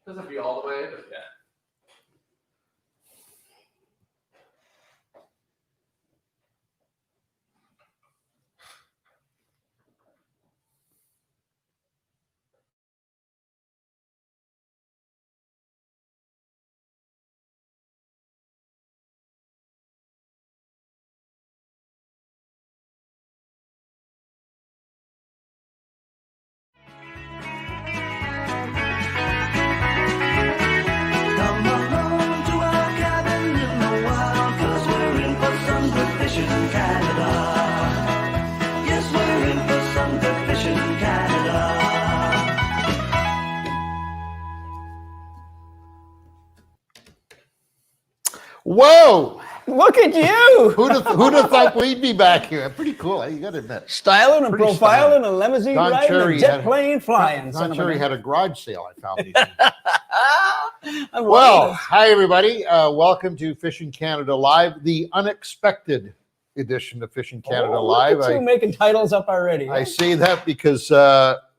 Doesn't be all the way, but yeah. Whoa! Look at you! Who'd have thought we'd be back here? Pretty cool. You got to admit. Styling and Pretty profiling styling. and limousine Don riding Cherry and jet had- plane flying. Don Cherry had a garage sale. I found these. I'm Well, loving this. hi everybody. Welcome to Fishing Canada Live, the unexpected edition of Fishing Canada Live. Look at you making titles up already. I say that because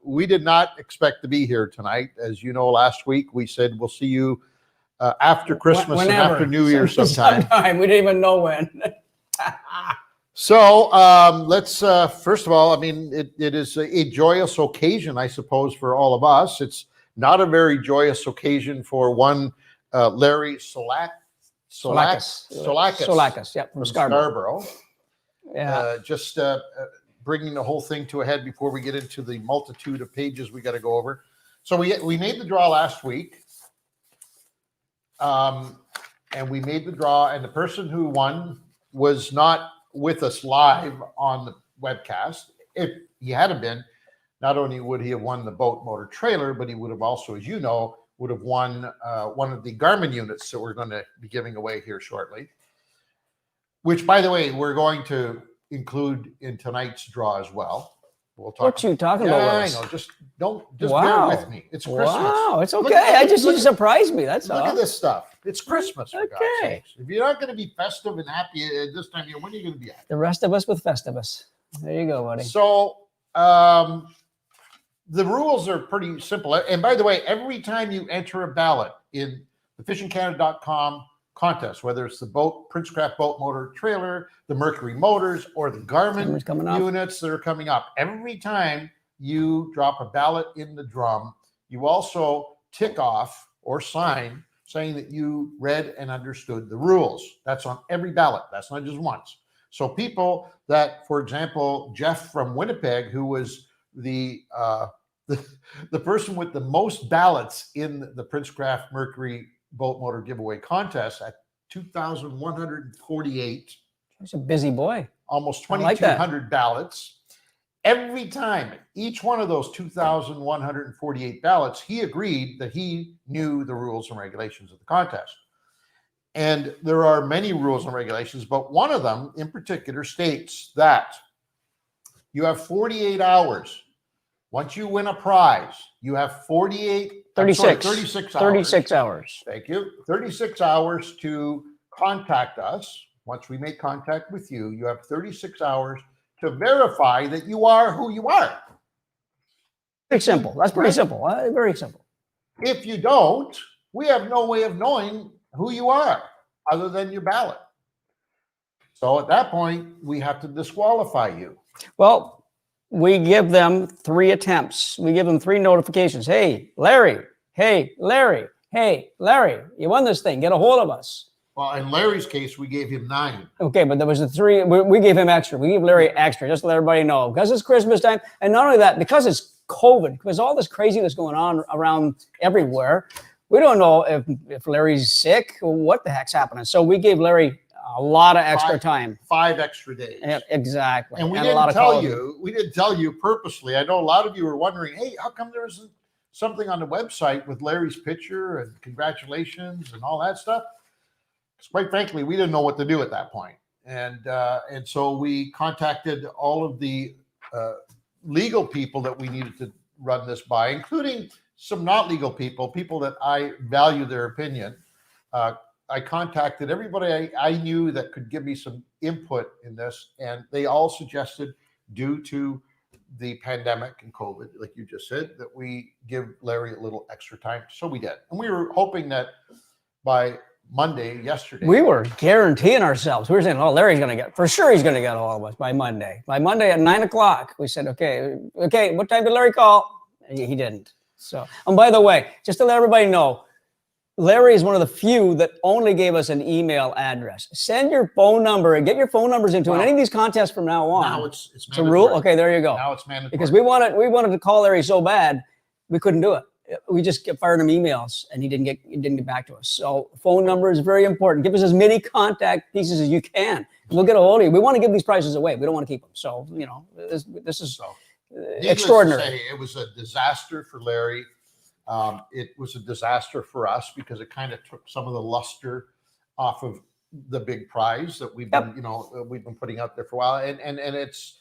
we did not expect to be here tonight. As you know, last week we said we'll see you after Christmas and Whenever. after New Year sometime. We didn't even know when. So let's first of all, I mean, it is a joyous occasion, I suppose, for all of us. It's not a very joyous occasion for one Larry Solakis, yep, from Scarborough. Yeah. Just bringing the whole thing to a head before we get into the multitude of pages we got to go over. So we made the draw last week. And we made the draw, and the person who won was not with us live on the webcast. If he had been, not only would he have won the boat motor trailer, but he would have also, as you know, would have won one of the Garmin units that we're going to be giving away here shortly. Which, by the way, we're going to include in tonight's draw as well. We'll talk. What you talking about? I Russ? know. Just bear Wow. with me. It's Christmas. Wow, it's Look okay. at- You look- surprised me. That's Look all. at this stuff. It's Christmas. For God's Okay. sakes. If you're not going to be festive and happy at this time of year, when are you going to be happy? The rest of us with Festivus. There you go, buddy. So the rules are pretty simple. And by the way, every time you enter a ballot in the fishingcanada.com contest, whether it's the Princecraft boat motor trailer, the Mercury motors, or the Summer's coming Garmin up. units that are coming up, every time you drop a ballot in the drum, you also tick off or sign saying that you read and understood the rules. That's on every ballot. That's not just once. So people that, for example, Jeff from Winnipeg, who was the person with the most ballots in the Princecraft Mercury boat motor giveaway contest at 2,148, He's a busy boy. almost I like that. 2,200 ballots. Every time, each one of those 2,148 ballots, he agreed that he knew the rules and regulations of the contest. And there are many rules and regulations, but one of them in particular states that you have 48 hours. Once you win a prize, you have 36 hours. 36 hours. Thank you. 36 hours to contact us. Once we make contact with you, you have 36 hours to verify that you are who you are. Pretty simple. That's pretty Right. simple. Very simple. If you don't, we have no way of knowing who you are other than your ballot. So at that point, we have to disqualify you. Well, we give them 3 attempts. We give them 3 notifications. Hey, Larry. Hey, Larry. Hey, Larry. You won this thing. Get a hold of us. Well, in Larry's case, we gave him 9. Okay, but there was the 3. We gave him extra. We gave Larry extra just to let everybody know because it's Christmas time. And not only that, because it's COVID, because all this craziness going on around everywhere, we don't know if Larry's sick or what the heck's happening. So we gave Larry a lot of extra time. 5 extra days. Yeah, exactly. And we a didn't lot of tell calls. you. We didn't tell you purposely. I know a lot of you were wondering, hey, how come there isn't something on the website with Larry's picture and congratulations and all that stuff? Because quite frankly, we didn't know what to do at that point. And so we contacted all of the legal people that we needed to run this by, including some not legal people that I value their opinion. I contacted everybody I knew that could give me some input in this, and they all suggested, due to the pandemic and COVID, like you just said, that we give Larry a little extra time. So we did. And we were hoping that by Monday, yesterday. We were guaranteeing ourselves. We were saying, oh, Larry's going to get, for sure he's going to get all of us by Monday. By Monday at 9 o'clock, we said, okay, what time did Larry call? He didn't. So, and by the way, just to let everybody know, Larry is one of the few that only gave us an email address. Send your phone number and get your phone numbers into any of these contests from now on. Now it's a rule. Okay, there you go. Now it's mandatory. Because we wanted to call Larry so bad, we couldn't do it. We just fired him emails and he didn't get back to us. So phone number is very important. Give us as many contact pieces as you can. We'll get a hold of you. We want to give these prizes away. We don't want to keep them. So, this is extraordinary. To say, it was a disaster for Larry. It was a disaster for us because it kind of took some of the luster off of the big prize that we've been, we've been putting out there for a while. And it's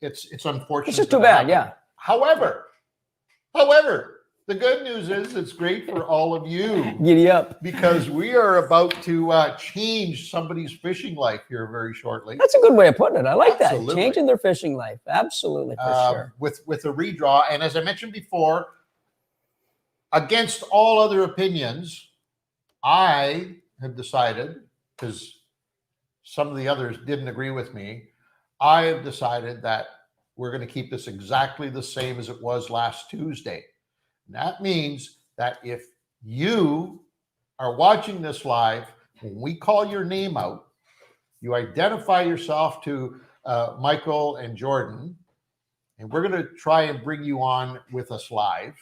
unfortunate. It's just too bad. Yeah. However, the good news is it's great for all of you. Giddy up. Because we are about to change somebody's fishing life here very shortly. That's a good way of putting it. I like Absolutely. that. Changing their fishing life. Absolutely, for sure. With a redraw. And as I mentioned before, against all other opinions, I have decided, because some of the others didn't agree with me, I have decided that we're going to keep this exactly the same as it was last Tuesday. And that means that if you are watching this live, when we call your name out, you identify yourself to Michael and Jordan, and we're going to try and bring you on with us live.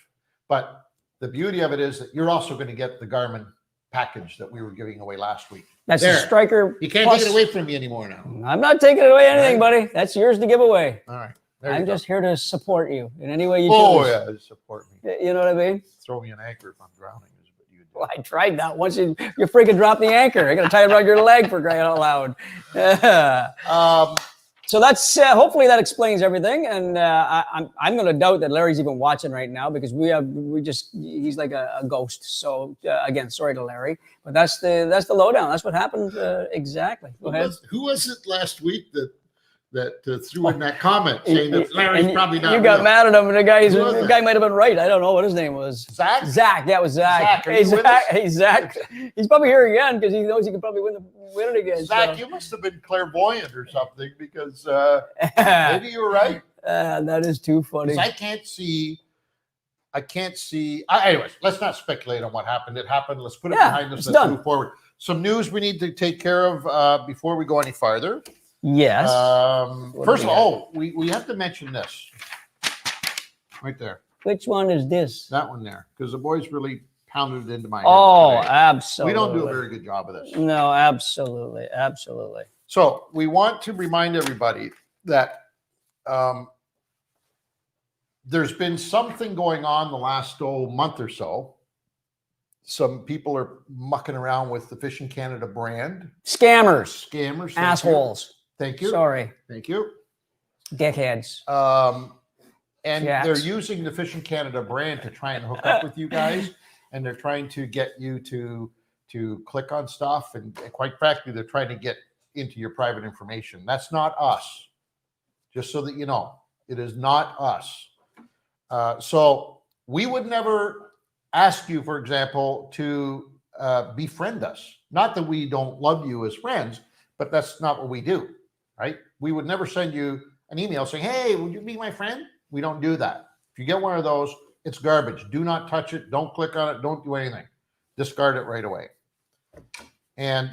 But the beauty of it is that you're also going to get the Garmin package that we were giving away last week. That's a striker. You can't take it away from me anymore now. I'm not taking away anything, buddy. That's yours to give away. All right. I'm just here to support you in any way you choose. Oh, yeah, support me. You know what I mean? Throw me an anchor if I'm drowning. Is what you do. Well, I tried that. Once you freaking drop the anchor, I got to tie it around your leg for crying out loud. So that's hopefully that explains everything. And I'm going to doubt that Larry's even watching right now because he's like a ghost. So again, sorry to Larry, but that's the lowdown. That's what happened exactly. Go ahead. Who was it last week that threw in that comment saying that Larry's probably not? You got mad at him, and the guy might have been right. I don't know what his name was. Zach. Zach. Yeah, it was Zach. Hey, Zach. He's probably here again because he knows he can probably win it again. Zach, you must have been clairvoyant or something because maybe you were right. That is too funny. I can't see. Anyways, let's not speculate on what happened. It happened. Let's put it behind us. Let's move forward. Some news we need to take care of before we go any farther. Yes. First of all, we have to mention this right there. Which one is this? That one there, because the boys really pounded it into my head. Oh, today. Absolutely. We don't do a very good job of this. No, absolutely. So we want to remind everybody that there's been something going on the last month or so. Some people are mucking around with the Fishing Canada brand. Scammers. Assholes. Thank you. Sorry. Thank you. Dickheads. And they're using the Fishing Canada brand to try and hook up with you guys. And they're trying to get you to click on stuff. And quite frankly, they're trying to get into your private information. That's not us. Just so that you know, it is not us. So we would never ask you, for example, to befriend us. Not that we don't love you as friends, but that's not what we do, right? We would never send you an email saying, hey, would you be my friend? We don't do that. If you get one of those, it's garbage. Do not touch it. Don't click on it. Don't do anything. Discard it right away. And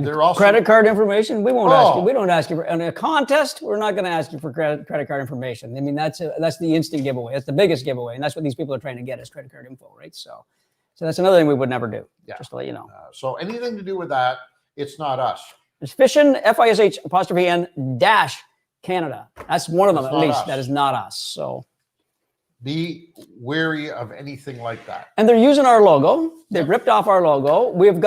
they're also credit card information. We won't ask you. We don't ask you for in a contest. We're not going to ask you for credit card information. I mean, that's the instant giveaway. That's the biggest giveaway, and that's what these people are trying to get is credit card info, right? So that's another thing we would never do. Yeah. Just to let you know. So anything to do with that, it's not us. It's Fishing FISH''N Canada. That's one of them at least. That is not us. So be wary of anything like that. And they're using our logo. They've ripped off our logo. We've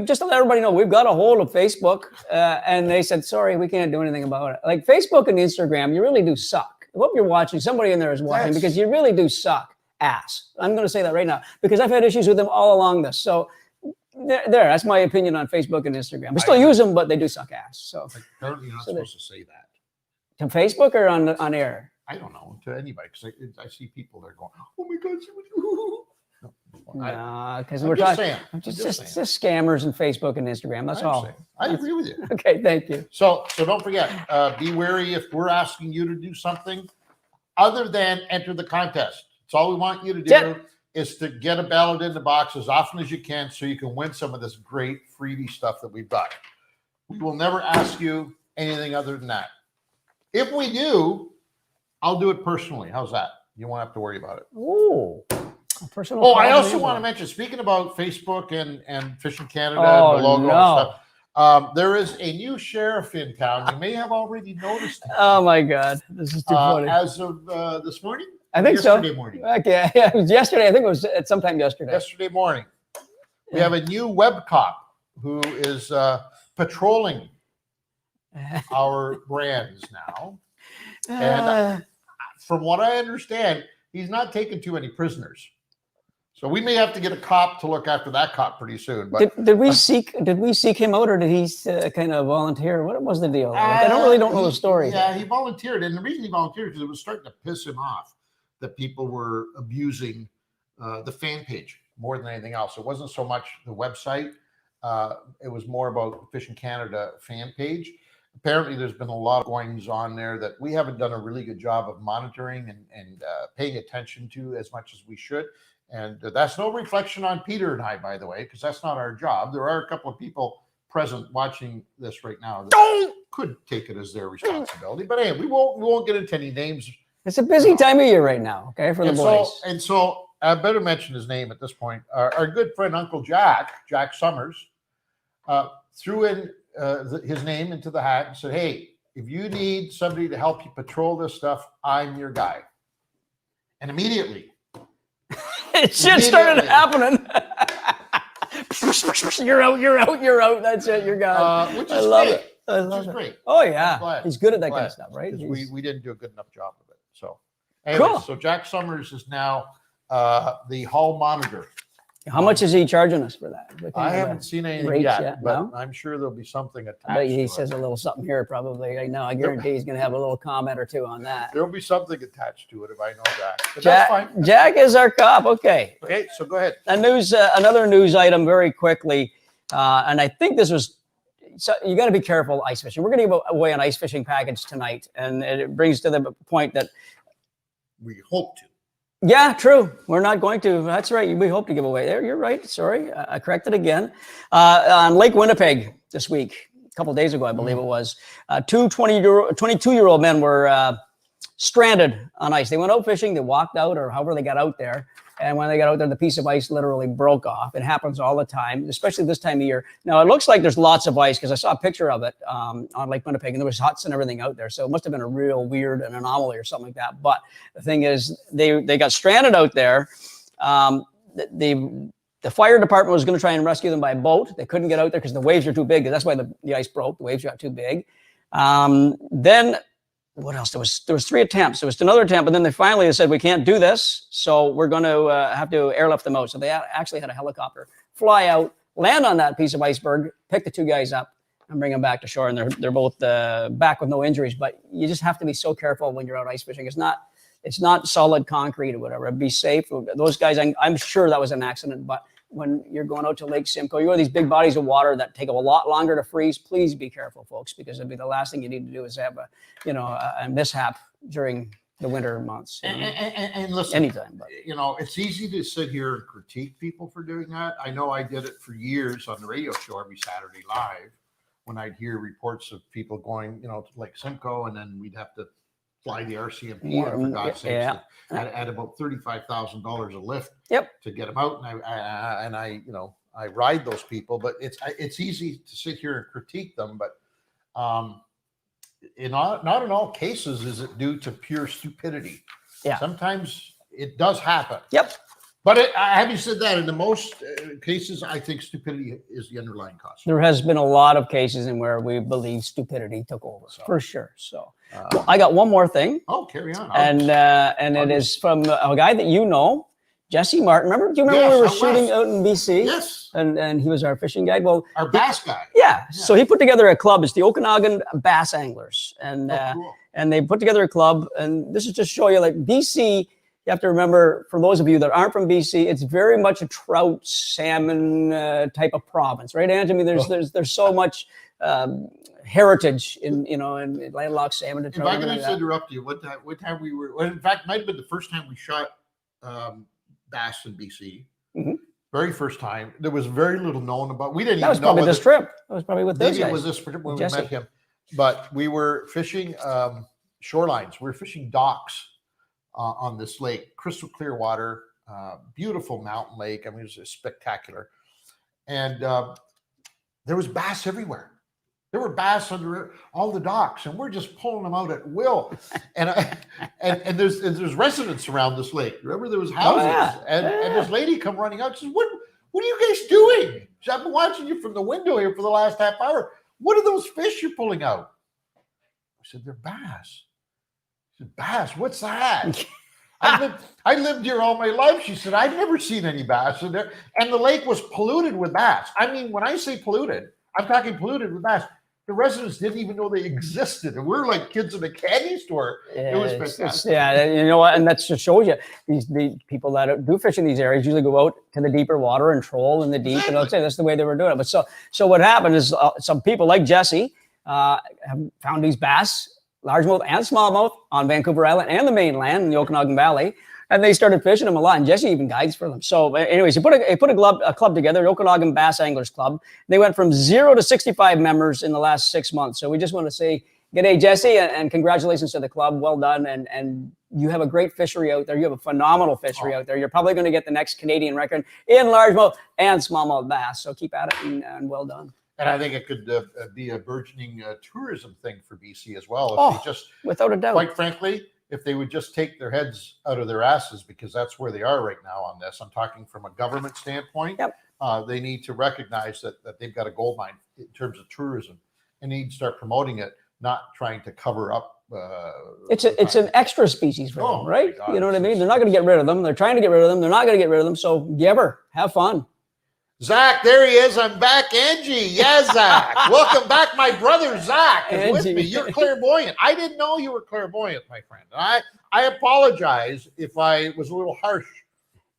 just to let everybody know, we've got a hold of Facebook, and they said, sorry, we can't do anything about it. Like Facebook and Instagram, you really do suck. I hope you're watching. Somebody in there is watching because you really do suck ass. I'm going to say that right now because I've had issues with them all along this. So there, that's my opinion on Facebook and Instagram. We still use them, but they do suck ass. So apparently you're not supposed to say that. To Facebook or on air? I don't know, to anybody, because I see people that are going, oh my God, somebody. No, because I'm we're just talking saying. I'm just saying. scammers and Facebook and Instagram. That's all. I agree with you. Okay, thank you. So don't forget, be wary if we're asking you to do something other than enter the contest. It's all we want you to do is to get a ballot in the box as often as you can so you can win some of this great freebie stuff that we've got. We will never ask you anything other than that. If we do, I'll do it personally. How's that? You won't have to worry about it. Ooh. Personal. Oh, I also want to mention, speaking about Facebook and Fishing Canada and the logo and stuff, there is a new sheriff in town. You may have already noticed him. Oh my God, this is too funny. As of this morning? I think yesterday morning. Okay, yeah, it was yesterday. I think it was at sometime yesterday. Yesterday morning. We have a new web cop who is patrolling our brands now. And from what I understand, he's not taking too many prisoners. So we may have to get a cop to look after that cop pretty soon. But did we seek him out, or did he kind of volunteer? What was the deal? I don't know the story. Yeah, he volunteered, and the reason he volunteered is because it was starting to piss him off that people were abusing the fan page more than anything else. It wasn't so much the website; it was more about the Fishing Canada fan page. Apparently, there's been a lot of goings on there that we haven't done a really good job of monitoring and paying attention to as much as we should. And that's no reflection on Peter and I, by the way, because that's not our job. There are a couple of people present watching this right now that could take it as their responsibility. But hey, we won't get into any names. It's a busy time of year right now, okay, for the boys. So I better mention his name at this point. Our good friend Uncle Jack Summers, threw in his name into the hat and said, "Hey, if you need somebody to help you patrol this stuff, I'm your guy." And immediately. It shit started happening. You're out. That's it. You're gone. Which is great. I love it. Great. Oh yeah, he's good at that kind of stuff, right? We didn't do a good enough job of it. So, anyway, cool. So Jack Summers is now the hall monitor. How much is he charging us for that? I haven't seen anything yet, but I'm sure there'll be something attached. I bet he says a little something here probably. I know. I guarantee he's going to have a little comment or two on that. There'll be something attached to it if I know that. But Jack, that's fine. Jack is our cop. Okay. Okay, so go ahead. Another news item very quickly, and I think this was. So you got to be careful ice fishing. We're going to give away an ice fishing package tonight, and it brings to the point that we hope to. Yeah, true. We're not going to. That's right. We hope to give away there. You're right. Sorry. I corrected again. On Lake Winnipeg this week, a couple of days ago, I believe it was, two 22-year-old men were stranded on ice. They went out fishing. They walked out or however they got out there. And when they got out there, the piece of ice literally broke off. It happens all the time, especially this time of year. Now, it looks like there's lots of ice because I saw a picture of it on Lake Winnipeg, and there was huts and everything out there. So it must have been a real weird an anomaly or something like that. But the thing is, they got stranded out there. The fire department was going to try and rescue them by boat. They couldn't get out there because the waves are too big. That's why the ice broke. The waves got too big. Then what else? There was 3 attempts. There was another attempt, but then they finally said, we can't do this, so we're going to have to airlift them out. So they actually had a helicopter fly out, land on that piece of iceberg, pick the 2 guys up, and bring them back to shore. And they're both back with no injuries. But you just have to be so careful when you're out ice fishing. It's not solid concrete or whatever. Be safe. Those guys, I'm sure that was an accident, but when you're going out to Lake Simcoe, you go to these big bodies of water that take a lot longer to freeze. Please be careful, folks, because it'd be the last thing you need to do is have a mishap during the winter months. And listen, anytime, but it's easy to sit here and critique people for doing that. I know I did it for years on the radio show every Saturday live when I'd hear reports of people going, to Lake Simcoe, and then we'd have to fly the RCMP for God's sake at about $35,000 a lift to get them out. And I ride those people, but it's easy to sit here and critique them, but not in all cases is it due to pure stupidity. Yeah, sometimes it does happen. Yep. But having said that, in the most cases, I think stupidity is the underlying cause. There has been a lot of cases in where we believe stupidity took over, for sure. So I got one more thing. Oh, carry on. And it is from a guy that Jesse Martin. Do you remember Yes, we were out shooting west. out in BC? Yes. And he was our fishing guide. Well, Our bass guy. yeah. So he put together a club. It's the Okanagan Bass Anglers, and Cool. and they put together a club. And this is just show you, like, BC. You have to remember, for those of you that aren't from BC, it's very much a trout, salmon type of province, right, Ange? I mean, there's so much heritage in in landlocked salmon. If I can just interrupt you, what time we were? Well, in fact, might have been the first time we shot bass in BC. Mhm. Very first time. There was very little known about. We didn't. That was even know probably this whether- trip. That was probably with those Maybe guys. it was this when we Jesse. met him, but we were fishing shorelines. We were fishing docks on this lake, crystal clear water, beautiful mountain lake. I mean, it was spectacular, and there was bass everywhere. There were bass under all the docks, and we're just pulling them out at will. And and there's residents around this lake. Remember, there was houses, and this lady come running out. She says, "What are you guys doing? She said, I've been watching you from the window here for the last half hour. What are those fish you're pulling out?" I said, "They're bass." She said, "Bass? What's that?" I lived here all my life. She said, "I've never seen any bass in there." And the lake was polluted with bass. I mean, when I say polluted, I'm talking polluted with bass. The residents didn't even know they existed. And we're like kids in a candy store. It was fantastic. Yeah, you know what? And that just shows you the people that do fish in these areas usually go out to the deeper water and troll in the deep. And I'll say that's the way they were doing it. But so what happened is some people like Jesse have found these bass, largemouth and smallmouth, on Vancouver Island and the mainland in the Okanagan Valley. And they started fishing them a lot, and Jesse even guides for them. So, anyways, he put a club together, the Okanagan Bass Anglers Club. They went from 0 to 65 members in the last 6 months. So we just want to say, g'day, Jesse, and congratulations to the club. Well done, and you have a great fishery out there. You have a phenomenal fishery out there. You're probably going to get the next Canadian record in largemouth and smallmouth bass. So keep at it, and well done. And I think it could be a burgeoning tourism thing for BC as well. If they just, without a doubt. Quite frankly, if they would just take their heads out of their asses, because that's where they are right now on this. I'm talking from a government standpoint. Yep. They need to recognize that they've got a gold mine in terms of tourism, and need to start promoting it, not trying to cover up. It's an extra species for them, right? God, you know what I mean? They're not going to get rid of them. They're trying to get rid of them. They're not going to get rid of them. So give her, have fun. Zach, there he is. I'm back. Angie. Yeah, Zach. Welcome back. My brother, Zach, is with Angie. me. You're clairvoyant. I didn't know you were clairvoyant, my friend. I apologize if I was a little harsh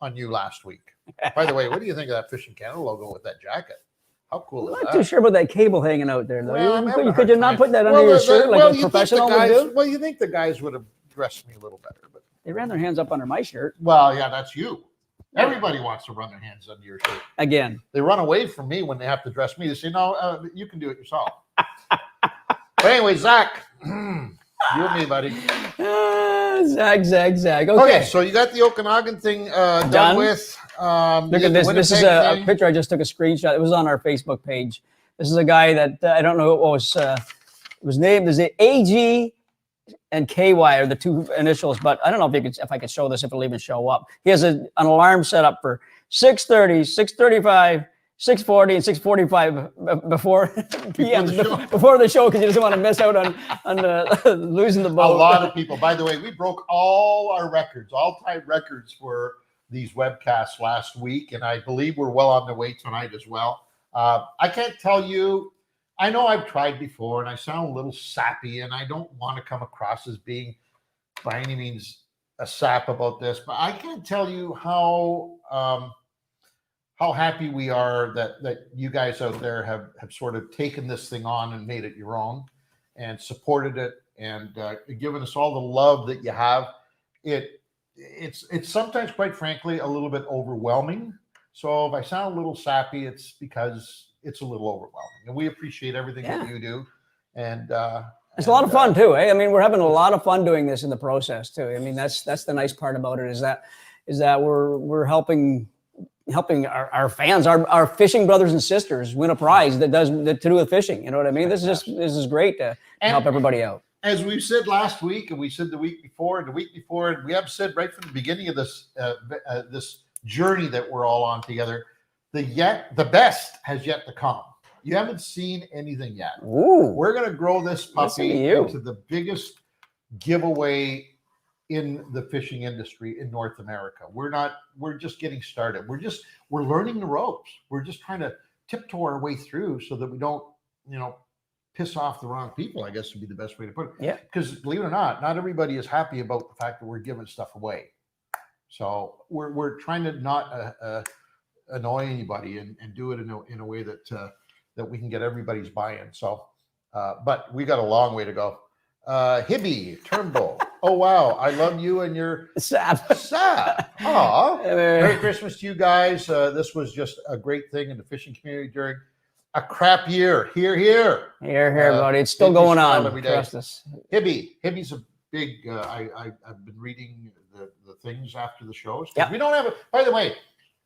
on you last week. By the way, what do you think of that Fishing Canada logo with that jacket? How cool is I'm not that? too sure about that cable hanging out there, though. Well, I'm having a Could you hard not time. put that under your shirt like a you think professional the guys, would do? Well, you think the guys would have dressed me a little better, but They ran their hands up under my shirt. well, yeah, that's you. Everybody wants to run their hands under your shirt. Again. They run away from me when they have to dress me. They say, "No, you can do it yourself." But anyway, Zach, you and me, buddy. Zag. Okay, so you got the Okanagan thing done with. Look at this. This is a picture I just took a screenshot. It was on our Facebook page. This is a guy that I don't know what was named. Is it AG and KY are the two initials, but I don't know if I could show this, if it'll even show up. He has an alarm set up for 6:30, 6:35, 6:40, and 6:45 before PM before the show, because he doesn't want to miss out on losing the boat. A lot of people. By the way, we broke all our records, all-time records for these webcasts last week, and I believe we're well on the way tonight as well. I can't tell you. I know I've tried before, and I sound a little sappy, and I don't want to come across as being by any means a sap about this, but I can't tell you how happy we are that you guys out there have sort of taken this thing on and made it your own and supported it and given us all the love that you have. It's sometimes, quite frankly, a little bit overwhelming. So if I sound a little sappy, it's because it's a little overwhelming, and we appreciate everything that you do. And it's a lot of fun too, eh? I mean, we're having a lot of fun doing this in the process too. I mean, that's the nice part about it is that we're helping our fans, our fishing brothers and sisters win a prize to do with fishing. You know what I mean? This is great to help everybody out. As we said last week, and we said the week before, and we have said right from the beginning of this this journey that we're all on together, the best has yet to come. You haven't seen anything yet. Ooh. We're going to grow this puppy into the biggest giveaway in the fishing industry in North America. We're just getting started. We're learning the ropes. We're just trying to tiptoe our way through so that we don't, piss off the wrong people, I guess would be the best way to put it. Yeah. Because believe it or not everybody is happy about the fact that we're giving stuff away. So we're trying to not annoy anybody and do it in a way that we can get everybody's buy-in. So, but we got a long way to go. Hibby Turnbull. Oh wow, I love you and your Sap. Aw. Merry Christmas to you guys. This was just a great thing in the fishing community during a crap year. Here, buddy. It's still going on. Trust us. Hibby's a big. I've been reading the things after the shows. Yeah. We don't have it. By the way,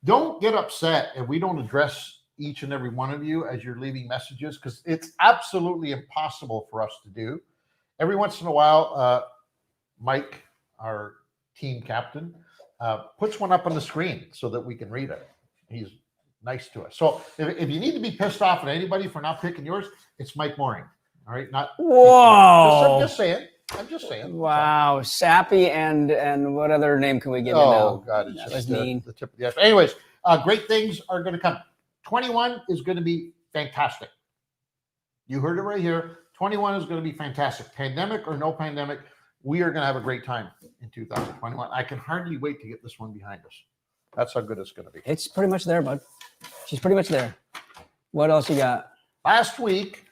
don't get upset if we don't address each and every one of you as you're leaving messages, because it's absolutely impossible for us to do. Every once in a while, Mike, our team captain, puts one up on the screen so that we can read it. He's nice to us. So if you need to be pissed off at anybody for not picking yours, it's Mike Mooring. All right, not. Whoa! I'm just saying. Wow, Sappy and what other name can we give it now? Oh God, it's That just was mean. the tip of the iceberg. Anyways, great things are going to come. 21 is going to be fantastic. You heard it right here. 21 is going to be fantastic. Pandemic or no pandemic, we are going to have a great time in 2021. I can hardly wait to get this one behind us. That's how good it's going to be. It's pretty much there, bud. She's pretty much there. What else you got? Last week,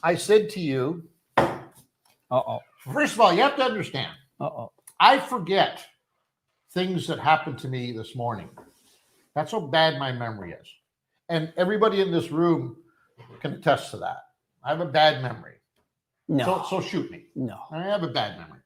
I said to you, Uh-oh. first of all, you have to understand, Uh-oh. I forget things that happened to me this morning. That's how bad my memory is. And everybody in this room can attest to that. I have a bad memory. No. So shoot me. No. I have a bad memory.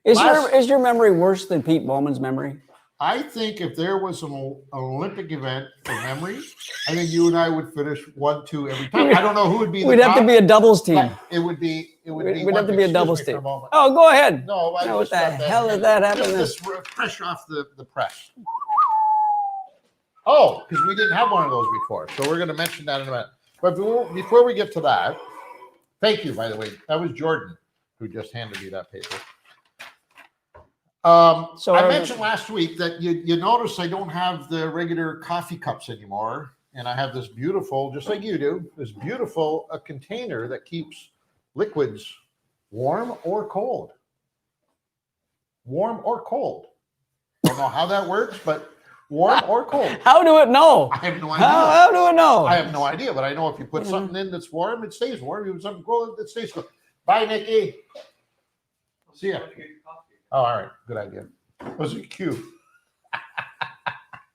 Is your memory worse than Pete Bowman's memory? I think if there was an Olympic event for memory, I think you and I would finish 1-2 every time. I don't know who would be. We'd have to be a doubles team. It would be. We'd have to be a doubles team. Oh, go ahead. No, what the hell did that happen? Just fresh off the press. Oh, because we didn't have one of those before, so we're going to mention that in a minute. But before we get to that, thank you, by the way. That was Jordan who just handed me that paper. So I mentioned last week that you notice I don't have the regular coffee cups anymore, and I have this beautiful, just like you do, this beautiful container that keeps liquids warm or cold. Warm or cold. I don't know how that works, but warm or cold. How do it know? I have no idea. How do it know? I have no idea, but I know if you put something in that's warm, it stays warm. If you put something cold, it stays cold. Bye, Nikki. See ya. Oh, all right. Good idea. That was a cue.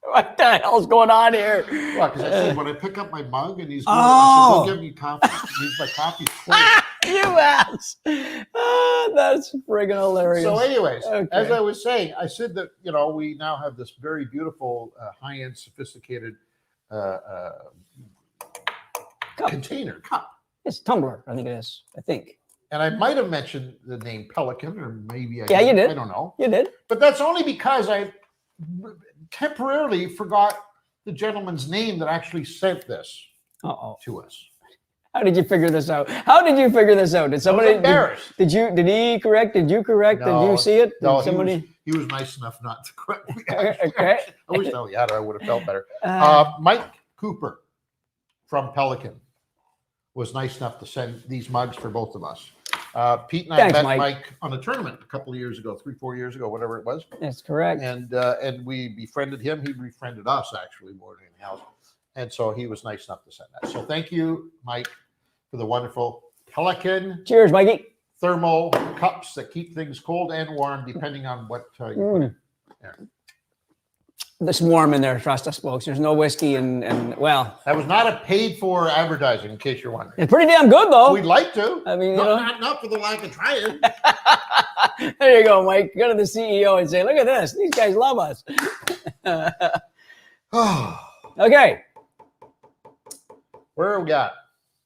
What the hell's going on here? Well, because I said when I pick up my mug and he's going, I said, go give me coffee. He's my coffee cold. You ass. That's friggin' hilarious. So anyways, Okay. as I was saying, I said that, we now have this very beautiful, high-end, sophisticated container cup. It's tumbler, I think it is. I think. And I might have mentioned the name Pelican, or maybe I Yeah, you did. I don't know. You did. But that's only because I temporarily forgot the gentleman's name that actually sent this to us. How did you figure this out? Did somebody? Embarrassed. Did you correct? Did you correct? No, did you see it? Did No, somebody? he was nice enough not to correct me. Okay. I wish I had it. I would have felt better. Mike Cooper from Pelican was nice enough to send these mugs for both of us. Pete and I Thanks, met Mike. Mike on a tournament a couple of years ago, 3-4 years ago, whatever it was. That's correct. And we befriended him. He befriended us, actually, more than anything else. And so he was nice enough to send that. So thank you, Mike, for the wonderful Pelican Cheers, Mikey. thermal cups that keep things cold and warm, depending on what you put in there. This warm in there, trust us, folks. There's no whiskey and well. That was not a paid-for advertising, in case you're wondering. It's pretty damn good, though. We'd like to. I mean, not for the lack of trying. There you go, Mike. Go to the CEO and say, look at this. These guys love us. Okay. Where are we at?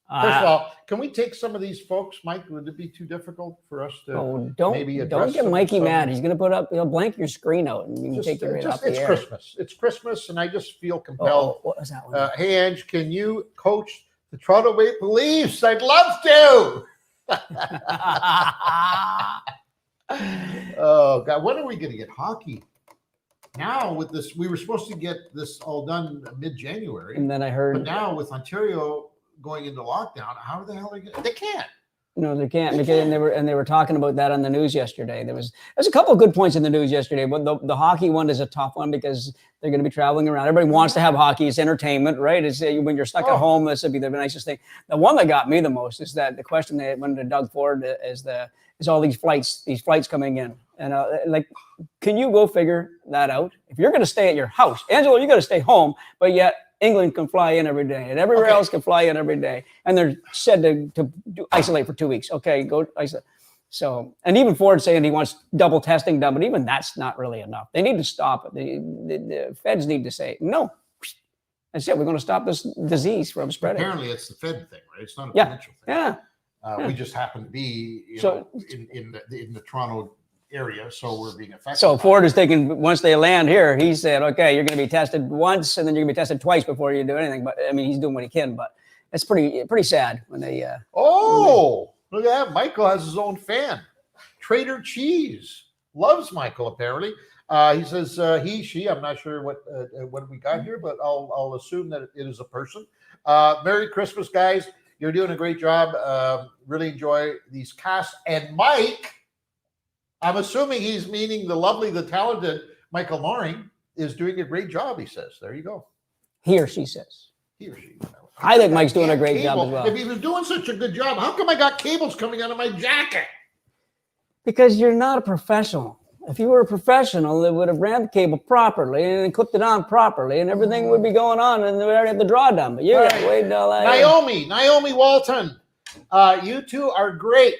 First of all, can we take some of these folks, Mike? Would it be too difficult for us to maybe address don't get some- Mikey mad. He's gonna put up, he'll blank your screen out and you can take it right off the it's air. Christmas. It's Christmas, and I just feel compelled. What was that one? Hey, Ange, can you coach the Toronto Maple Leafs? I'd love to. Oh God, when are we going to get hockey? Now with this, we were supposed to get this all done mid-January, And then I but heard, now with Ontario going into lockdown, how the hell are they? They can't. no, they can't. They Because can't. they were talking about that on the news yesterday. There's a couple of good points in the news yesterday, but the hockey one is a tough one because they're going to be traveling around. Everybody wants to have hockey. It's entertainment, right? It's when you're stuck at home, this would be the nicest thing. The one that got me the most is that the question they went to Doug Ford is all these flights coming in, and like, can you go figure that out? If you're going to stay at your house, Angelo, you got to stay home, but yet England can fly in every day, and everywhere else can fly in every day, and they're said to isolate for 2 weeks. Okay, go isolate. So, and even Ford saying he wants double testing done, but even that's not really enough. They need to stop it. The feds need to say no. That's it. We're going to stop this disease from spreading. Apparently, it's the Fed thing, right? It's not a provincial thing. Yeah. We just happen to be in the Toronto area, so we're being affected. So Ford is thinking once they land here, he said, okay, you're going to be tested once, and then you're going to be tested twice before you do anything. But I mean, he's doing what he can, but it's pretty sad when they. Look at that! Michael has his own fan, Trader Cheese, loves Michael apparently. He says she. I'm not sure what we got here, but I'll assume that it is a person. Merry Christmas, guys! You're doing a great job. Really enjoy these casts. And Mike, I'm assuming he's meaning the lovely, the talented Michael Loring is doing a great job. He says, "There you go." He or she says. He or she. I think Mike's doing a great job as well. If he was doing such a good job, how come I got cables coming out of my jacket? Because you're not a professional. If you were a professional, they would have ran the cable properly and clipped it on properly, and everything would be going on, and they already had the draw done. But you got to wait all that. Naomi Walton, you two are great.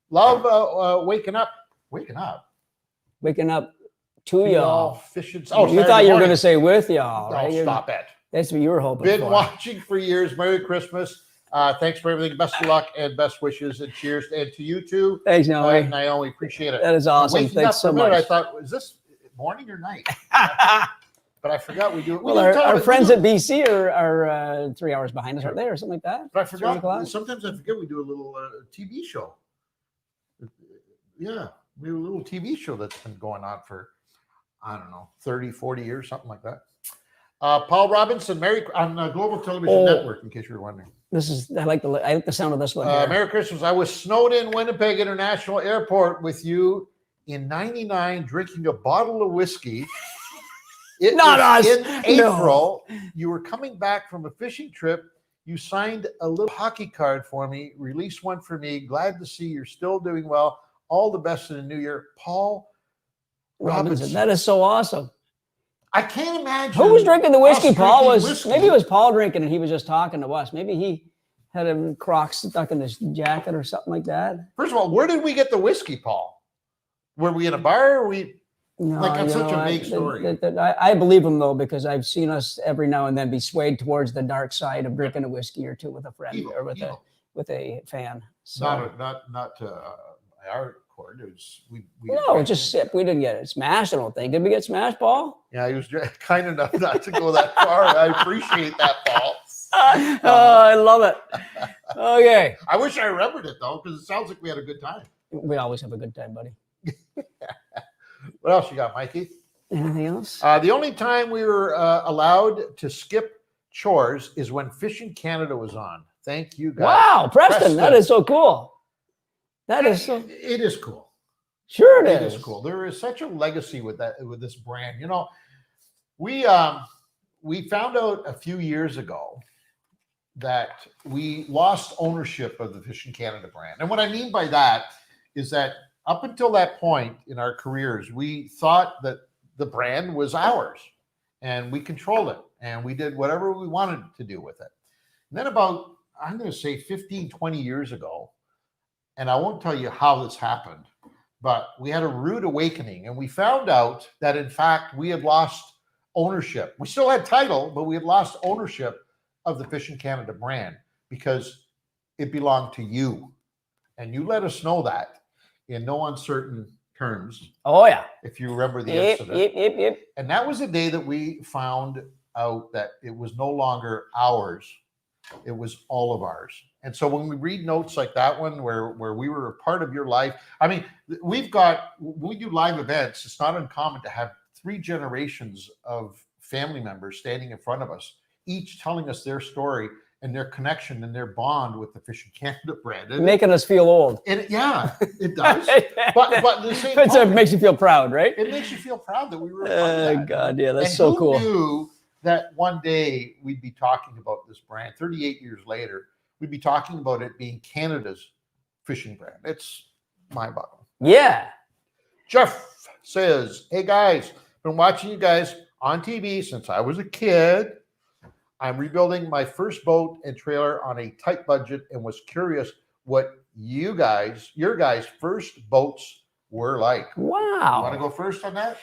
Love waking up to y'all. Fishing. You thought you were going to say with y'all, right? Stop it. That's what you were hoping Been for. watching for years. Merry Christmas. Thanks for everything. Best of luck and best wishes and cheers. And to you too. Thanks, Naomi. Naomi, appreciate it. That is awesome. Thanks so much. I thought, is this morning or night? But I forgot we do it. Well, our friends at BC are 3 hours behind us, aren't they, or something like that? But I forgot. Sometimes I forget we do a little TV show. Yeah, we have a little TV show that's been going on for, I don't know, 30, 40 years, something like that. Paul Robinson, on Global Television Network, in case you were wondering. I like the sound of this one. Merry Christmas. I was snowed in Winnipeg International Airport with you in '99, drinking a bottle of whiskey. Not us. In April, you were coming back from a fishing trip. You signed a little hockey card for me, released one for me. Glad to see you're still doing well. All the best in the new year. Paul Robinson. That is so awesome. I can't imagine. Who was drinking the whiskey? Whiskey. Maybe it was Paul drinking and he was just talking to us. Maybe he had a crock stuck in his jacket or something like that. First of all, where did we get the whiskey, Paul? Were we in a bar? Or that's such a big story. I believe him though, because I've seen us every now and then be swayed towards the dark side of drinking a whiskey or two with a friend or with a fan. So. Not our court. It was just sip. We didn't get it smashed. I don't think. Did we get smashed, Paul? Yeah, he was kind enough not to go that far. I appreciate that, Paul. I love it. Okay. I wish I remembered it though, because it sounds like we had a good time. We always have a good time, buddy. What else you got, Mikey? Anything else? The only time we were allowed to skip chores is when Fishing Canada was on. Thank you, guys. Wow, Preston, that is so cool. It is cool. Sure it is cool. There is such a legacy with this brand. You know, we found out a few years ago that we lost ownership of the Fishing Canada brand. And what I mean by that is that up until that point in our careers, we thought that the brand was ours and we controlled it and we did whatever we wanted to do with it. And then about, I'm going to say 15, 20 years ago, and I won't tell you how this happened, but we had a rude awakening and we found out that in fact we had lost ownership. We still had title, but we had lost ownership of the Fishing Canada brand because it belonged to you. And you let us know that in no uncertain terms. Oh, yeah. If you remember the incident. Yep. And that was the day that we found out that it was no longer ours It was all of ours. And so when we read notes like that one, where we were a part of your life, I mean, when we do live events, it's not uncommon to have 3 generations of family members standing in front of us, each telling us their story and their connection and their bond with the Fishing Canada brand. And making us feel old. yeah, it does. But at the same So it time, makes you feel proud, right? it makes you feel proud that we were a part of that. God, yeah, that's And so who cool. knew that one day we'd be talking about this brand 38 years later, we'd be talking about it being Canada's fishing brand. It's mind-boggling. Yeah. Jeff says, hey guys, been watching you guys on TV since I was a kid. I'm rebuilding my first boat and trailer on a tight budget and was curious what your guys' first boats were like. Wow. You want to go first on that?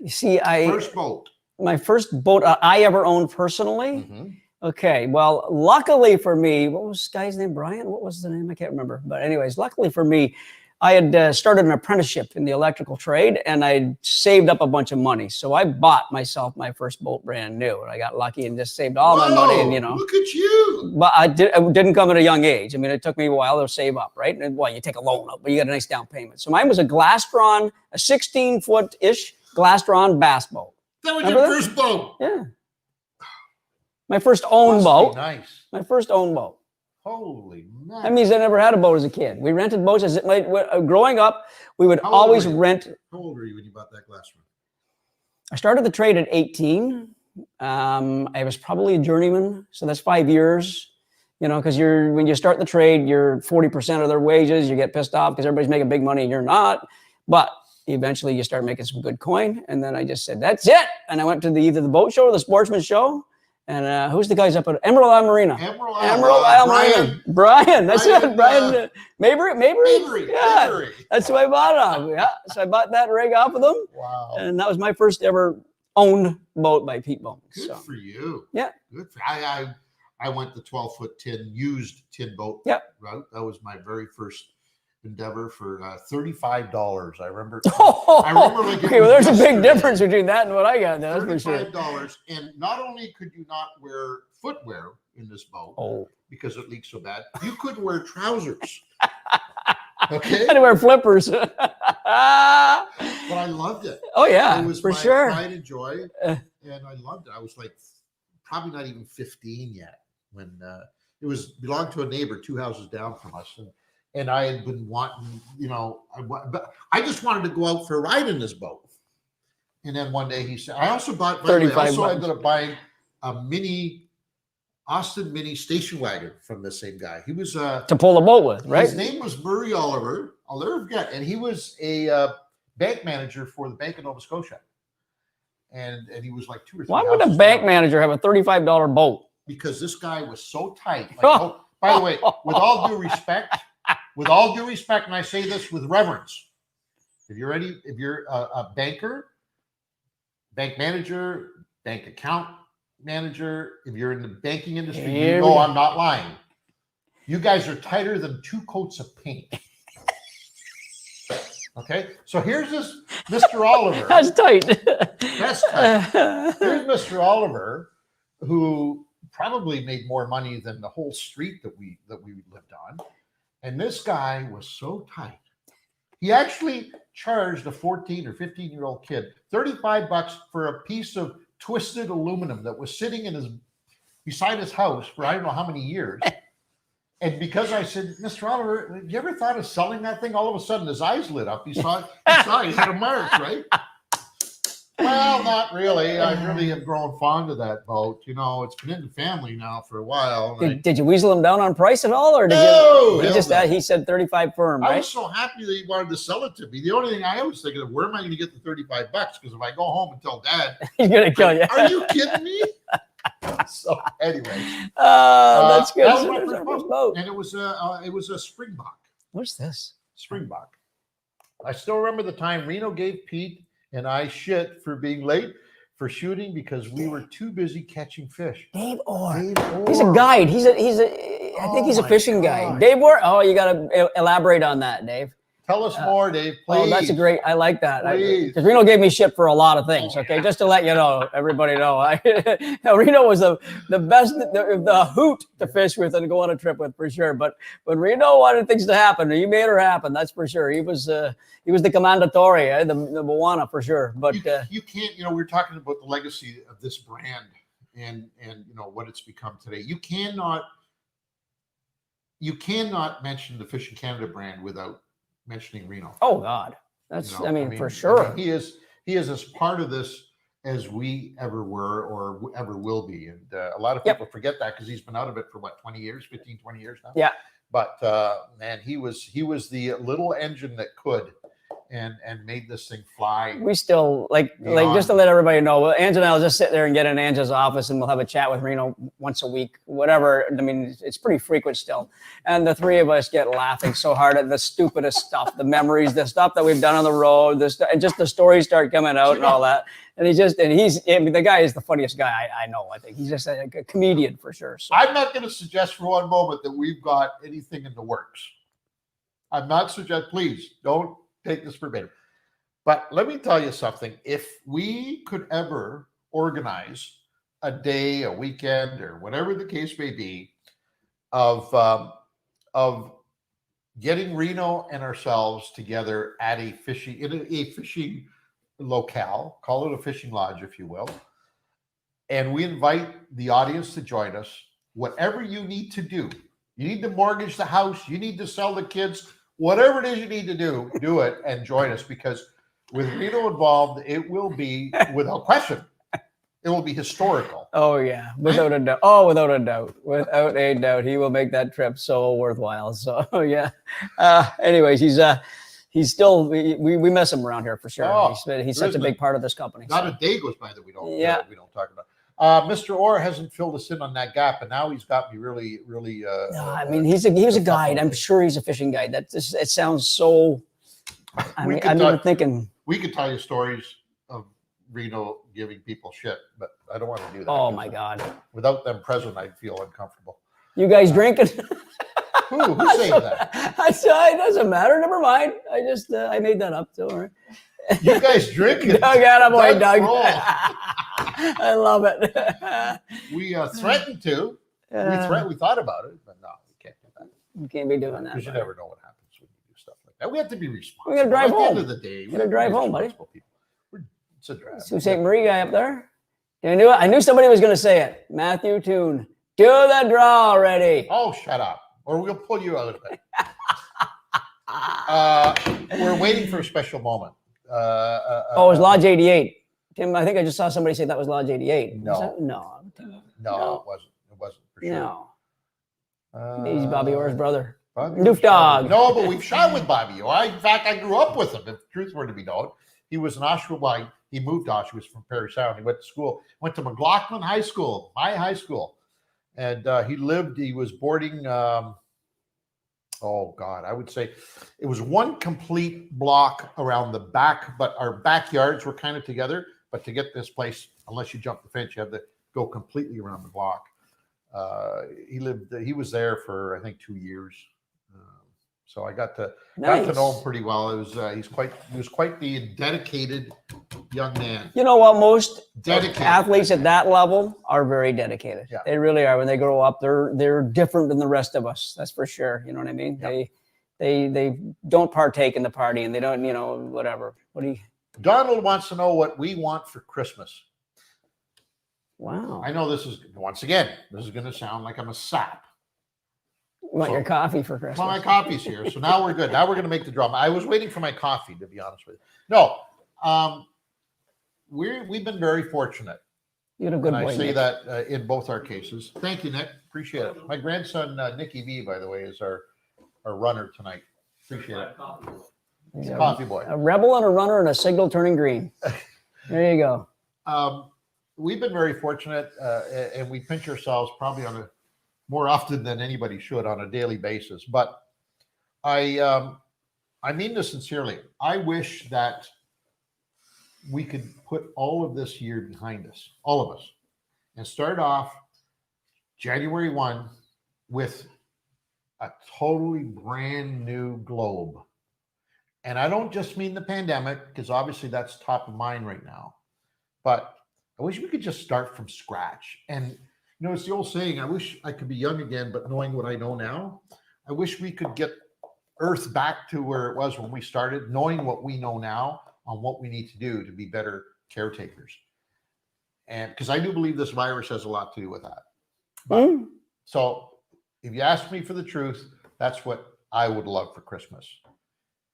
First boat. My first boat I ever owned personally. Mm-hmm. Okay, well, luckily for me, what was this guy's name? Brian? What was the name? I can't remember. But anyways, luckily for me, I had started an apprenticeship in the electrical trade, and I saved up a bunch of money. So I bought myself my first boat brand new, and I got lucky and just saved all my money. And look at you! But it didn't come at a young age. I mean, it took me a while to save up, right? And well, you take a loan up, but you get a nice down payment. So mine was a glass-drawn, a 16-foot-ish glass-drawn bass boat. That was your first boat. Yeah. My first own boat. Nice. My first own boat. Holy man. That means I never had a boat as a kid. We rented boats growing up. We would always rent. How old were you when you bought that glass one? I started the trade at 18. I was probably a journeyman, so that's 5 years. You know, because when you start the trade, you're 40% of their wages. You get pissed off because everybody's making big money and you're not. But eventually, you start making some good coin. And then I just said, "That's it." And I went to either the boat show or the sportsman show. And who's the guys up at Emerald Isle Marina? Emerald Isle Marina. Brian. That's it. Brian. Mabry. Yeah. Mabry. That's who I bought it off. Yeah. So I bought that rig off of them. Wow. And that was my first ever owned boat by Pete Bowman. Good for you. Yeah. Good for I went the 12-foot used tin boat route. That was my very first endeavor for $35. I remember. Okay, well, there's a big difference between that and what I got. That's for sure. $35, and not only could you not wear footwear in this boat because it leaks so bad, you couldn't wear trousers. Okay, I had to wear flippers. But I loved it. Oh yeah, it was for my sure. pride and joy, and I loved it. I was like probably not even 15 yet when it belonged to a neighbor 2 houses down from us, and I had been wanting, but I just wanted to go out for a ride in this boat. And then one day he said, I also bought, by the way, I ended up buying a Austin Mini station wagon from the same guy. He was to pull a boat with, right? His name was Murray Oliver. I'll never forget. And he was a bank manager for the Bank of Nova Scotia. And he was like 2 or 3. Why would a bank manager have a $35 boat? Because this guy was so tight. Like, by the way, with all due respect, and I say this with reverence, if you're a banker, bank manager, bank account manager, if you're in the banking industry, you know I'm not lying. You guys are tighter than 2 coats of paint. Okay, so here's this Mr. Oliver. That's tight. That's tight. Here's Mr. Oliver, who probably made more money than the whole street that we lived on. And this guy was so tight. He actually charged a 14 or 15-year-old kid $35 for a piece of twisted aluminum that was sitting beside his house for I don't know how many years. And because I said, Mr. Oliver, have you ever thought of selling that thing? All of a sudden, his eyes lit up. He saw he had a mark, right? Well, not really. I really have grown fond of that boat. It's been in the family now for a while. Did you weasel him down on price at all, or did he said 35 firm? Right? I was so happy that he wanted to sell it to me. The only thing I was thinking of, where am I going to get the $35? Because if I go home and tell Dad, he's going to kill you. Are you kidding me? So anyway, that's good. That was my first boat, and it was a Springbok. What's this? Springbok. I still remember the time Reno gave Pete and I shit for being late for shooting because we were too busy catching fish. Dave Orr. He's a guide. I think he's a fishing guide. Dave Orr. Oh, you got to elaborate on that, Dave. Tell us more, Dave, please. Oh, that's a great. I like that. Please. Because Reno gave me shit for a lot of things. Okay, just to let you know, everybody know. Reno was the best, the hoot to fish with and go on a trip with for sure. But when Reno wanted things to happen, he made her happen. That's for sure. He was the commandatore, the Moana for sure. But you can't. You know, we're talking about the legacy of this brand and you know what it's become today. You cannot mention the Fishing Canada brand without mentioning Reno. Oh God, that's You know, I mean for sure. he is as part of this as we ever were or ever will be, and a lot of people forget that because he's been out of it for what 20 years, 15, 20 years now. Yeah. But man, he was the little engine that could and made this thing fly. We still like just to let everybody know, Ange and I will just sit there and get in Ange's office and we'll have a chat with Reno once a week, whatever. I mean, it's pretty frequent still. And the three of us get laughing so hard at the stupidest stuff, the memories, the stuff that we've done on the road, and just the stories start coming out and all that. And he's the guy is the funniest guy I know. I think he's just a comedian for sure. So. I'm not going to suggest for one moment that we've got anything in the works. I'm not suggesting, please don't take this verbatim. But let me tell you something. If we could ever organize a day, a weekend, or whatever the case may be, of getting Reno and ourselves together at a fishing locale, call it a fishing lodge, if you will, and we invite the audience to join us, whatever you need to do. You need to mortgage the house. You need to sell the kids. Whatever it is you need to do it and join us, because with Reno involved, it will be, without question, it will be historical. Oh, yeah. Without a doubt. Oh, without a doubt. Without a doubt. He will make that trip so worthwhile. So, yeah. Anyways, he's still, we miss him around here for sure. Oh, he's such a big part of this company. Not a day goes by that we don't talk about. Mr. Orr hasn't filled us in on that gap, and now he's got me really. No, I mean, he's a guide. I'm sure he's a fishing guide. It sounds so. I'm even thinking we could tell you stories of Reno giving people shit, but I don't want to do that. Oh my God! Without them present, I'd feel uncomfortable. You guys drinking? Who saying that? It doesn't matter. Never mind. I made that up. Don't worry. You guys drinking? Doug, attaboy, Doug. I love it. We threatened to. We thought about it, but no, we can't do that. You can't be doing that. Because you never know what happens when you do stuff like that. We have to be responsible. We got to drive home. At the end of the day, we got to drive home, buddy. It's a drive. Sault Ste. Marie guy up there. I knew somebody was going to say it. Matthew Toon. Do the draw already. Oh, shut up. Or we'll pull you out of it. We're waiting for a special moment. It was Lodge 88. Tim, I think I just saw somebody say that was Lodge 88. No, it wasn't. It wasn't for sure. No. He's Bobby Orr's brother. Doof Dog. No, but we've shot with Bobby Orr. In fact, I grew up with him, if the truth were to be known. He was an Oshawa. He moved to Oshawa. He was from Parry Sound. He went to school. Went to McLaughlin High School, my high school. And he was boarding, oh God, I would say it was one complete block around the back, but our backyards were kind of together. But to get this place, unless you jump the fence, you have to go completely around the block. He was there for, I think, 2 years. So I got to know him pretty well. It was he was quite the dedicated young man. You know what? Most athletes at that level are very dedicated. Yeah. They really are. When they grow up, they're different than the rest of us. That's for sure. You know what I mean? Yep. They don't partake in the party, and they don't, whatever. Donald wants to know what we want for Christmas. Wow. I know this is going to sound like I'm a sap. You want your coffee for Christmas? Well, my coffee's here, so now we're good. Now we're going to make the draw. I was waiting for my coffee, to be honest with you. No, we've been very fortunate. You're a good boy, I say Nick. that in both our cases. Thank you, Nick. Appreciate it. My grandson, Nicky V, by the way, is our runner tonight. Appreciate it. He's a coffee boy. A rebel and a runner and a signal turning green. There you go. We've been very fortunate, and we pinch ourselves probably more often than anybody should on a daily basis. But I mean this sincerely. I wish that we could put all of this year behind us, all of us, and start off January 1 with a totally brand new globe. And I don't just mean the pandemic, because obviously that's top of mind right now. But I wish we could just start from scratch. And it's the old saying, I wish I could be young again, but knowing what I know now, I wish we could get Earth back to where it was when we started, knowing what we know now on what we need to do to be better caretakers. And because I do believe this virus has a lot to do with that. But, so if you ask me for the truth, that's what I would love for Christmas.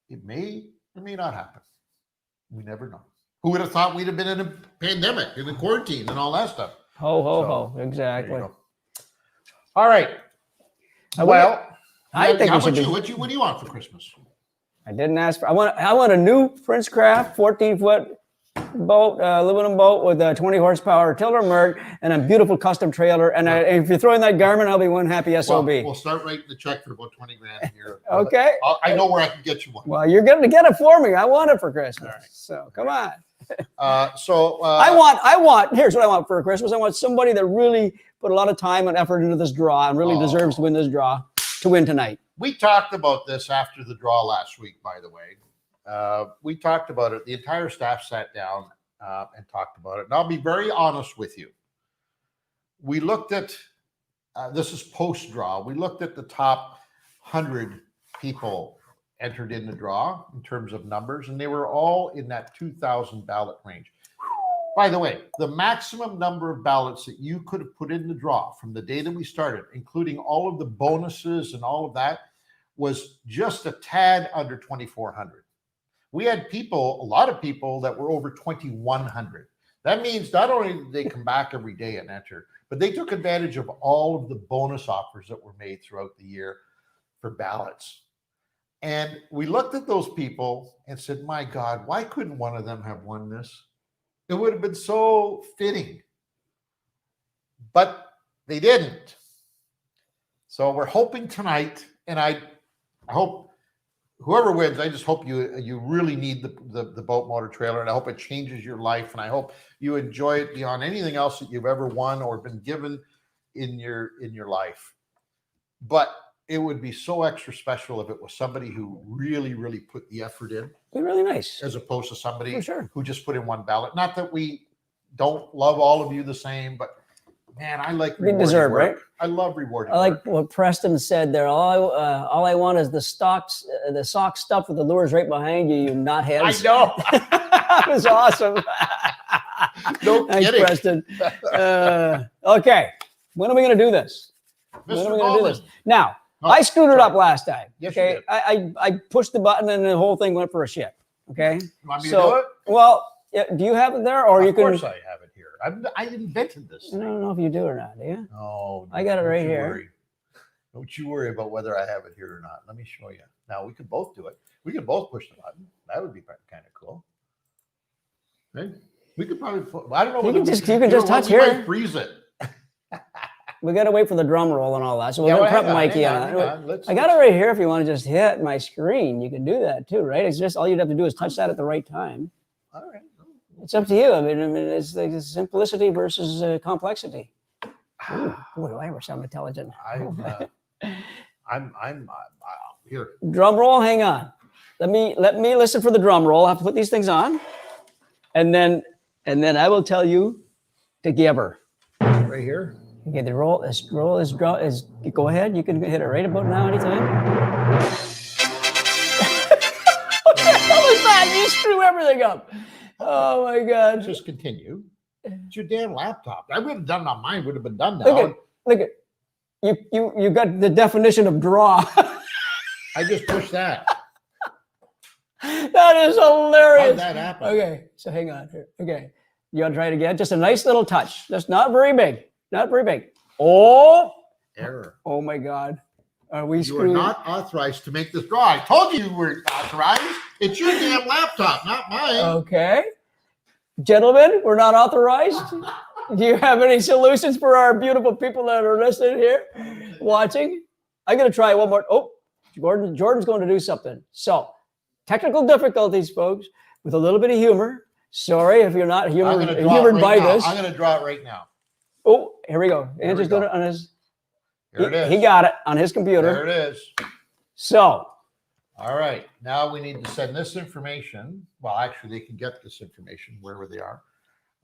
It may or may not happen. We never know. Who would have thought we'd have been in a pandemic, in a quarantine, and all that stuff? Ho, ho, ho. Exactly. All right. I think what do you want for Christmas? I didn't ask for. I want a new Prince Craft 14-foot boat, aluminum boat with a 20 horsepower tiller Merc and a beautiful custom trailer. And if you're throwing that Garmin, I'll be one happy SOB. Well, we'll start writing the check for about 20 grand here. Okay. I know where I can get you one. Well, you're going to get it for me. I want it for Christmas. All right. So come on. I want. Here's what I want for Christmas. I want somebody that really put a lot of time and effort into this draw and really deserves to win this draw to win tonight. We talked about this after the draw last week, by the way. We talked about it. The entire staff sat down and talked about it. And I'll be very honest with you. We looked at, this is post-draw. We looked at the top 100 people entered in the draw in terms of numbers, and they were all in that 2,000 ballot range. By the way, the maximum number of ballots that you could have put in the draw from the day that we started, including all of the bonuses and all of that, was just a tad under 2,400. We had a lot of people that were over 2,100. That means not only did they come back every day and enter, but they took advantage of all of the bonus offers that were made throughout the year for ballots. And we looked at those people and said, my God, why couldn't one of them have won this? It would have been so fitting. But they didn't. So we're hoping tonight, and I hope whoever wins, I just hope you really need the boat motor trailer, and I hope it changes your life, and I hope you enjoy it beyond anything else that you've ever won or been given in your life. But it would be so extra special if it was somebody who really, really put the effort in. Be really nice. As opposed to somebody who just put in one ballot. Not that we don't love all of you the same, but man, I like rewarding deserve, work. Right? I love rewarding I like work. what Preston said there. All I want is the sock stuff with the lures right behind you, you knotheads. I know. That was awesome. No Thanks, kidding. Preston. Okay. When are we going to do this? When are we going to do this? Now, I screwed it up last time. Yes, okay. you did. I pushed the button and the whole thing went for a shit. Okay. You want me to do it? Well, do you have it there, or you can? Of course, I have it here. I invented this. I don't know if you do or not. Do you? No, I got it right here. Worry. Don't you worry about whether I have it here or not. Let me show you. Now we could both do it. We could both push the button. That would be kind of cool. Okay. We could probably. I don't know. You can just touch here. Might freeze it. We got to wait for the drum roll and all that. So we're going to prep Mikey on it. I got it right here. If you want to just hit my screen, you can do that too, right? It's just all you'd have to do is touch that at the right time. All right. It's up to you. I mean it's like simplicity versus complexity. Ooh, boy, do I ever sound intelligent. I'm here. Drum roll. Hang on. Let me listen for the drum roll. I'll have to put these things on, and then I will tell you to give her. Right here. Okay, the roll is go ahead. You can hit it right about now, anytime. What the hell is that? You screw everything up. Oh my God. Just continue. It's your damn laptop. I would have done it on mine, would have been done now. Look at you got the definition of draw. I just pushed that. That is hilarious. How did that happen? Okay, so hang on here. Okay. You want to try it again? Just a nice little touch. Just not very big. Not very big. Oh, error. Oh my God. Are we screwed? You are not authorized to make this draw. I told you were authorized. It's your damn laptop, not mine. Okay. Gentlemen, we're not authorized. Do you have any solutions for our beautiful people that are listening here, watching? I'm going to try one more. Oh, Jordan's going to do something. So, technical difficulties, folks, with a little bit of humor. Sorry if you're not humored by this. I'm going to draw it right now. Oh, here we go. Andrew's doing it on his. Here it is. He got it on his computer. There it is. So, All right. Now we need to send this information. Well, actually, they can get this information wherever they are,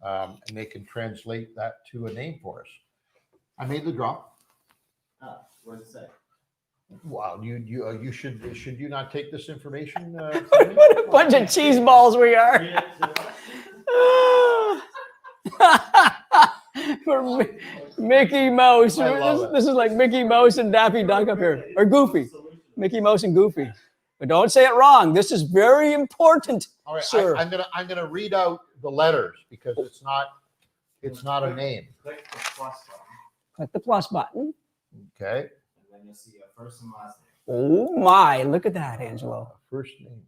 and they can translate that to a name for us. I made the drop. What does it say? Wow, you should you not take this information? What a bunch of cheese balls we are. For Mickey Mouse. I love This is like Mickey Mouse and Daffy Duck up here, or Goofy. Mickey Mouse and Goofy. But don't say it wrong. This is very important, All right, sir. I'm gonna read out the letters because it's not a name. Click the plus button, Click the plus button. Okay. and then you'll see a first and last name. Oh my, look at that, Angelo. First name.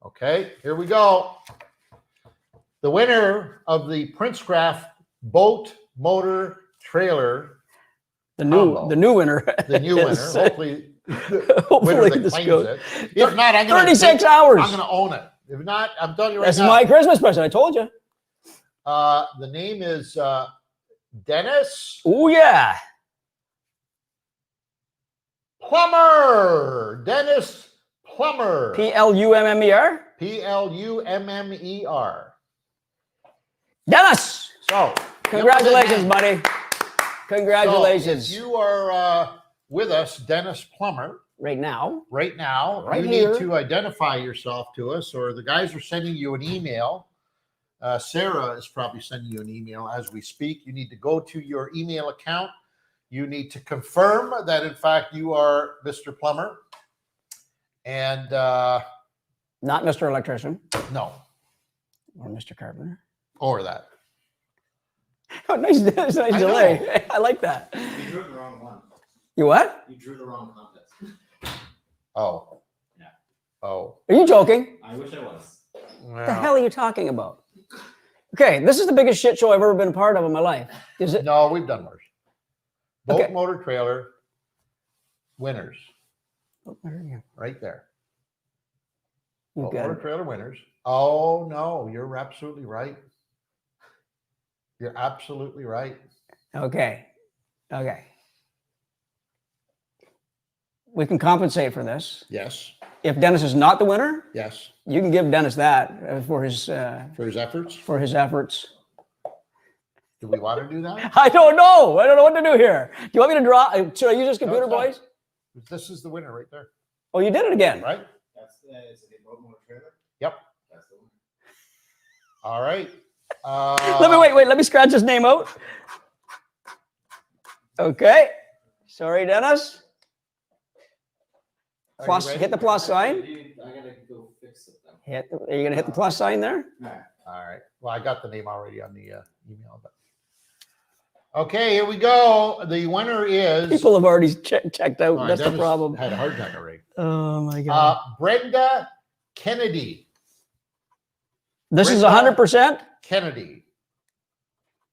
Okay, here we go. The winner of the Princecraft boat motor trailer, The new winner. the new winner. is, Hopefully, hopefully winner that this claims goes. it. If not, I'm gonna 36 hours. I'm gonna own it. If not, I'm telling you right That's now. my Christmas present. I told you. The name is Dennis Oh yeah. Plummer. Dennis Plummer. Plummer. Plummer. Dennis. So, Congratulations, buddy. Congratulations. So if you are with us, Dennis Plummer, Right now. right now, Right you here. need to identify yourself to us, or the guys are sending you an email. Sarah is probably sending you an email as we speak. You need to go to your email account. You need to confirm that, in fact, you are Mr. Plummer. And Not Mr. Electrician no, or Mr. Carpenter. or that. Oh, nice delay. I like that. You drew the wrong one. You what? You drew the wrong contest. Oh. Yeah. Oh. Are you joking? I wish I was. What the hell are you talking about? Okay, this is the biggest shit show I've ever been a part of in my life. Is it? No, we've done worse. Boat Okay. motor trailer winners, Oh, there you go. right there. You Boat got motor it. trailer winners. Oh no, you're absolutely right. You're absolutely right. Okay. Okay. We can compensate for this. Yes. If Dennis is not the winner, Yes. you can give Dennis that for his For his efforts. efforts. Do we want to do that? I don't know. I don't know what to do here. Do you want me to draw? Should I use this computer, No, it's boys? not. This is the winner right there, Oh, you did it again. right? That's is it a boat motor trailer? Yep. That's the one. All right. Let me wait. Let me scratch his name out. Okay. Sorry, Dennis. Are you Plus, ready? hit the plus sign. I gotta go fix it then. Are you gonna hit the plus sign there? All right. Well, I got the name already on the email. But... Okay, here we go. The winner is. People have already checked out. Oh, That's the Dennis problem. Had a heart attack already. Oh my god. Brenda Kennedy. This is Brenda 100%. Kennedy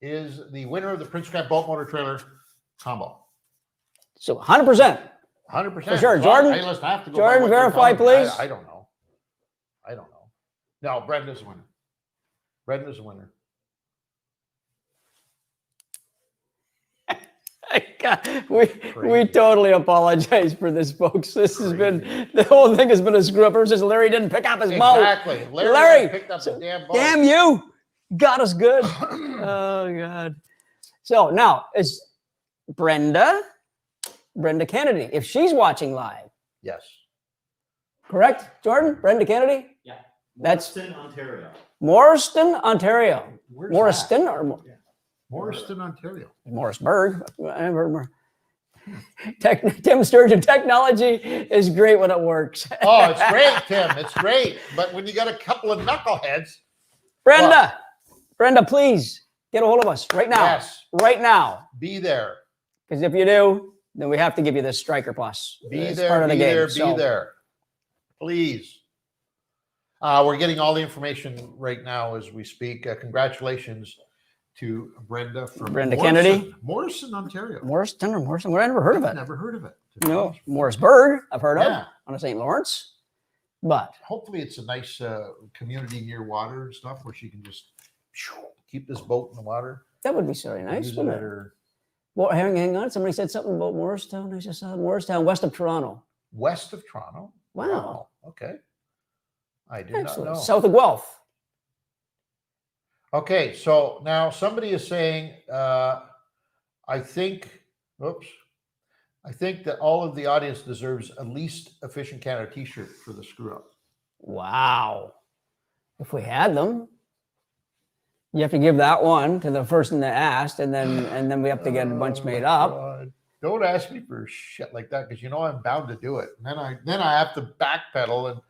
is the winner of the Princecraft boat motor trailer combo. So 100%. 100%. For sure. Well, Jordan? hey, listen, I have to go Jordan, by what they're verify, telling me. please. I don't know. I don't know. No, Brenda's the winner. Brenda's the winner. God, we Crazy. totally apologize for this, folks. This has been, the whole thing has been a screw up ever since Larry didn't pick up his boat. Exactly. Larry, picked up so- the damn boat. Damn you. Got us good. Oh, God. So now it's Brenda Kennedy, if she's watching live. Yes. Correct, Jordan? Brenda Kennedy? Yeah. That's- Morriston, Ontario. Morriston, Ontario. Where's Morriston that? or Morriston, Ontario. Morrisburg? Tim Sturgeon, technology is great when it works. Oh, it's great, Tim. It's great. But when you got a couple of knuckleheads, Brenda, please get a hold of us right now. yes, Right now. be there. Because if you do, then we have to give you this Striker Plus. Be It's there, part of the be game. there, So, be there. Please. We're getting all the information right now as we speak. Congratulations to Brenda from Brenda Morrison, Kennedy. Morrison, Ontario. Morriston or Morrison? Well, I never heard of I've it. never heard of it. to be No, honest. Morrisburg, I've heard Yeah. of on the St. Lawrence. But Hopefully it's a nice community near water and stuff where she can just keep this boat in the water. that would be so nice, use it wouldn't at it? her Well, hang on. Somebody said something about Morristown. I just saw Morristown, west of Toronto. west of Toronto. Wow. Okay. I did not Excellent. know. South of Guelph. Okay, so now somebody is saying, I think that all of the audience deserves a least efficient Canada t-shirt for the screw up. Wow. If we had them, you have to give that one to the person that asked, and then we have to get a bunch made up. God. Don't ask me for shit like that, because you know I'm bound to do it. And then I have to backpedal and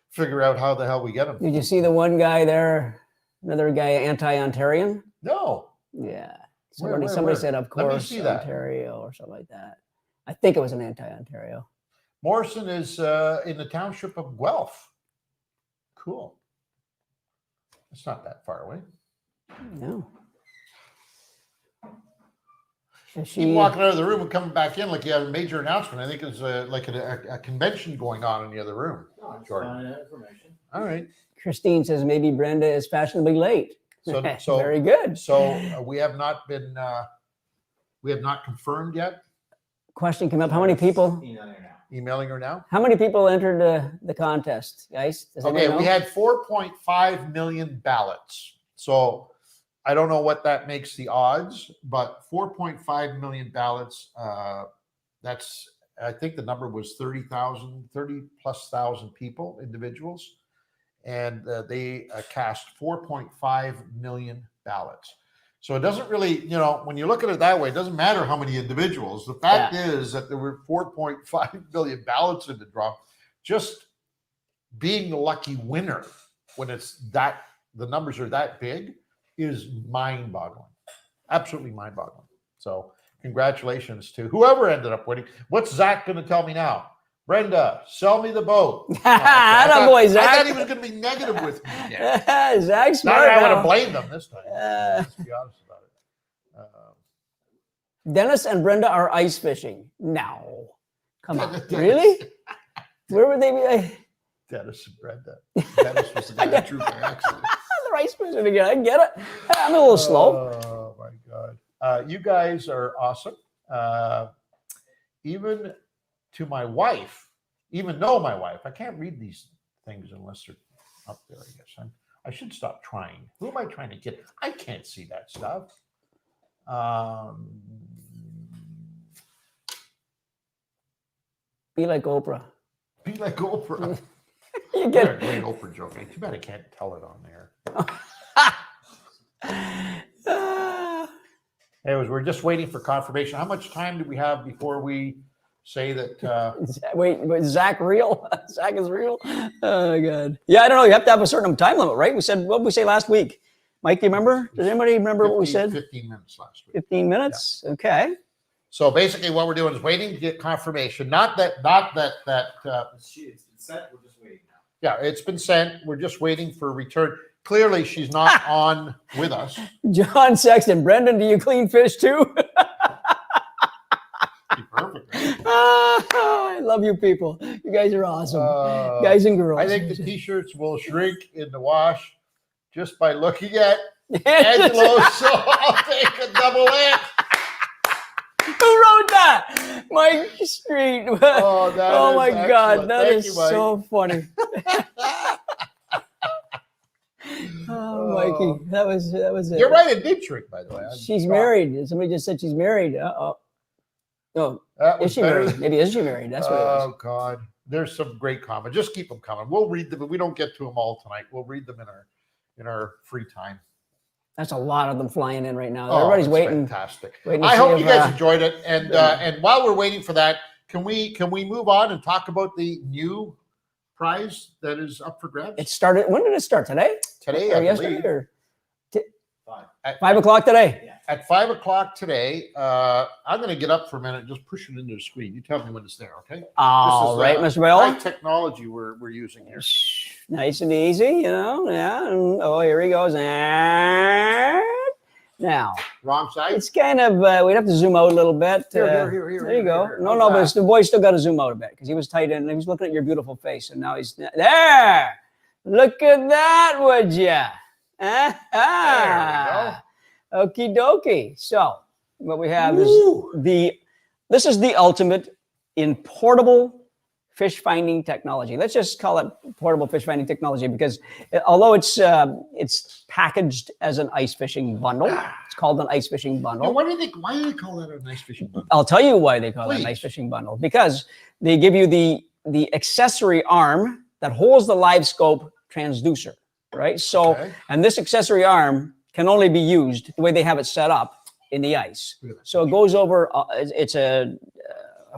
figure out how the hell we get them. Did you see the one guy there? Another guy, anti-Ontarian? No. Yeah. Where? Somebody said, of Let me course, see that. Ontario or something like that. I think it was an anti-Ontario. Morrison is in the township of Guelph. Cool. It's not that far away. No. Keep walking out of the room and coming back in like you have a major announcement. I think it's like a convention going on in the other room. No, I'm just Jordan. finding out information. All right. Christine says maybe Brenda is fashionably late. So Very good. So we have not confirmed yet. Question came up. How many people? Emailing her now. How many people entered the contest, guys? Does Okay, anyone we know? had 4.5 million ballots. So I don't know what that makes the odds, but 4.5 million ballots. That's, I think the number was 30 plus thousand people, individuals. And they cast 4.5 million ballots. So it doesn't really, when you look at it that way, it doesn't matter how many individuals. The fact is that there were 4.5 million ballots in the draw. Just being the lucky winner when the numbers are that big is mind-boggling. Absolutely mind-boggling. So congratulations to whoever ended up winning. What's Zach going to tell me now? Brenda, sell me the boat. Boy, Zach. I thought he was going to be negative with me again. Zach's Not smart that I would now. have blamed them this time. Let's be honest about it. Dennis and Brenda are ice fishing. No. Come on. Really? Where would they be? Dennis and Brenda. Dennis was the guy that drew by accident. They're ice fishing again. I get it. I'm a little slow. Oh, my God. You guys are awesome. Even to my wife, even though my wife, I can't read these things unless they're up there, I guess. I should stop trying. Who am I trying to get? I can't see that stuff. Be like Oprah. Be like Oprah. You What a get great Oprah joke. Too bad I can't tell it on there. Anyways, we're just waiting for confirmation. How much time do we have before we say that? Wait, Zach real? Zach is real? Oh, my God. Yeah, I don't know. You have to have a certain time limit, right? We said, what did we say last week? Mike, you remember? Does anybody remember what we said? 15 minutes last week. 15 minutes? Yeah. Okay. So basically what we're doing is waiting to get confirmation. Not that It's been sent. We're just waiting now. yeah, it's been sent. We're just waiting for return. Clearly she's not on with us. John Sexton, Brendan, do you clean fish too? Perfect. Right? I love you people. You guys are awesome. Guys and girls. I think the t-shirts will shrink in the wash just by looking at Angelo, so I'll take a double X. Who wrote that? Mike Street. Oh, my excellent. God, that Thank is you, Mike. so funny. Oh, Mikey, that was it. You're right, it did shrink, by the way. She's married. Somebody just said she's married. Uh-oh. No, That was is she better. married? Maybe is she married? That's what it is. Oh, God. There's some great comments. Just keep them coming. We'll read them. If we don't get to them all tonight, we'll read them in our free time. That's a lot of them flying in right now. Oh, Everybody's it's waiting. Fantastic. waiting to I see hope if, you guys enjoyed it. And while we're waiting for that, can we move on and talk about the new prize that is up for grabs? It started. When did it start? Today? Today, Or I yesterday? believe. Or 5. 5 o'clock today? Yeah. At 5 o'clock today, I'm going to get up for a minute and just push it into the screen. You tell me when it's there, okay? All right, Mr. Bell. High technology we're using here. Nice and easy, yeah. And, oh, here he goes. And now, Wrong side. it's kind of, we'd have to zoom out a little bit. Here. There you here, go. here. No, How's but that? the boy still got to zoom out a bit because he was tight in and he was looking at your beautiful face. And now he's there. Look at that, would ya? Okie dokie. So what we have is Woo! this is the ultimate in portable fish finding technology. Let's just call it portable fish finding technology because although it's packaged as an ice fishing bundle, it's called an ice fishing bundle. Now, why do they call that an ice fishing bundle? I'll tell you why they call it an ice fishing bundle, because they give you the accessory arm that holds the live scope transducer, right? So, and this accessory arm can only be used the way they have it set up in the ice. So it goes over, it's a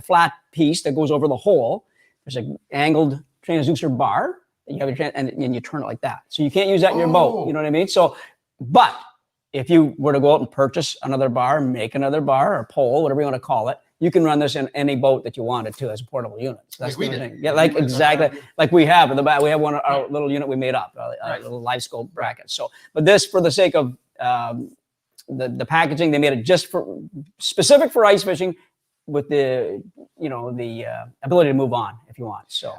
flat piece that goes over the hole. There's an angled transducer bar that you have, and you turn it like that. So you can't use that in your boat. You know what I mean? So, but if you were to go out and purchase another bar, make another bar or pole, whatever you want to call it, you can run this in any boat that you wanted to as a portable unit. So that's the thing. Yeah, like exactly like we have in the back. We have one our little unit we made up, a little live scope bracket. So, but this, for the sake of the packaging, they made it just for specific for ice fishing, with the ability to move on if you want. So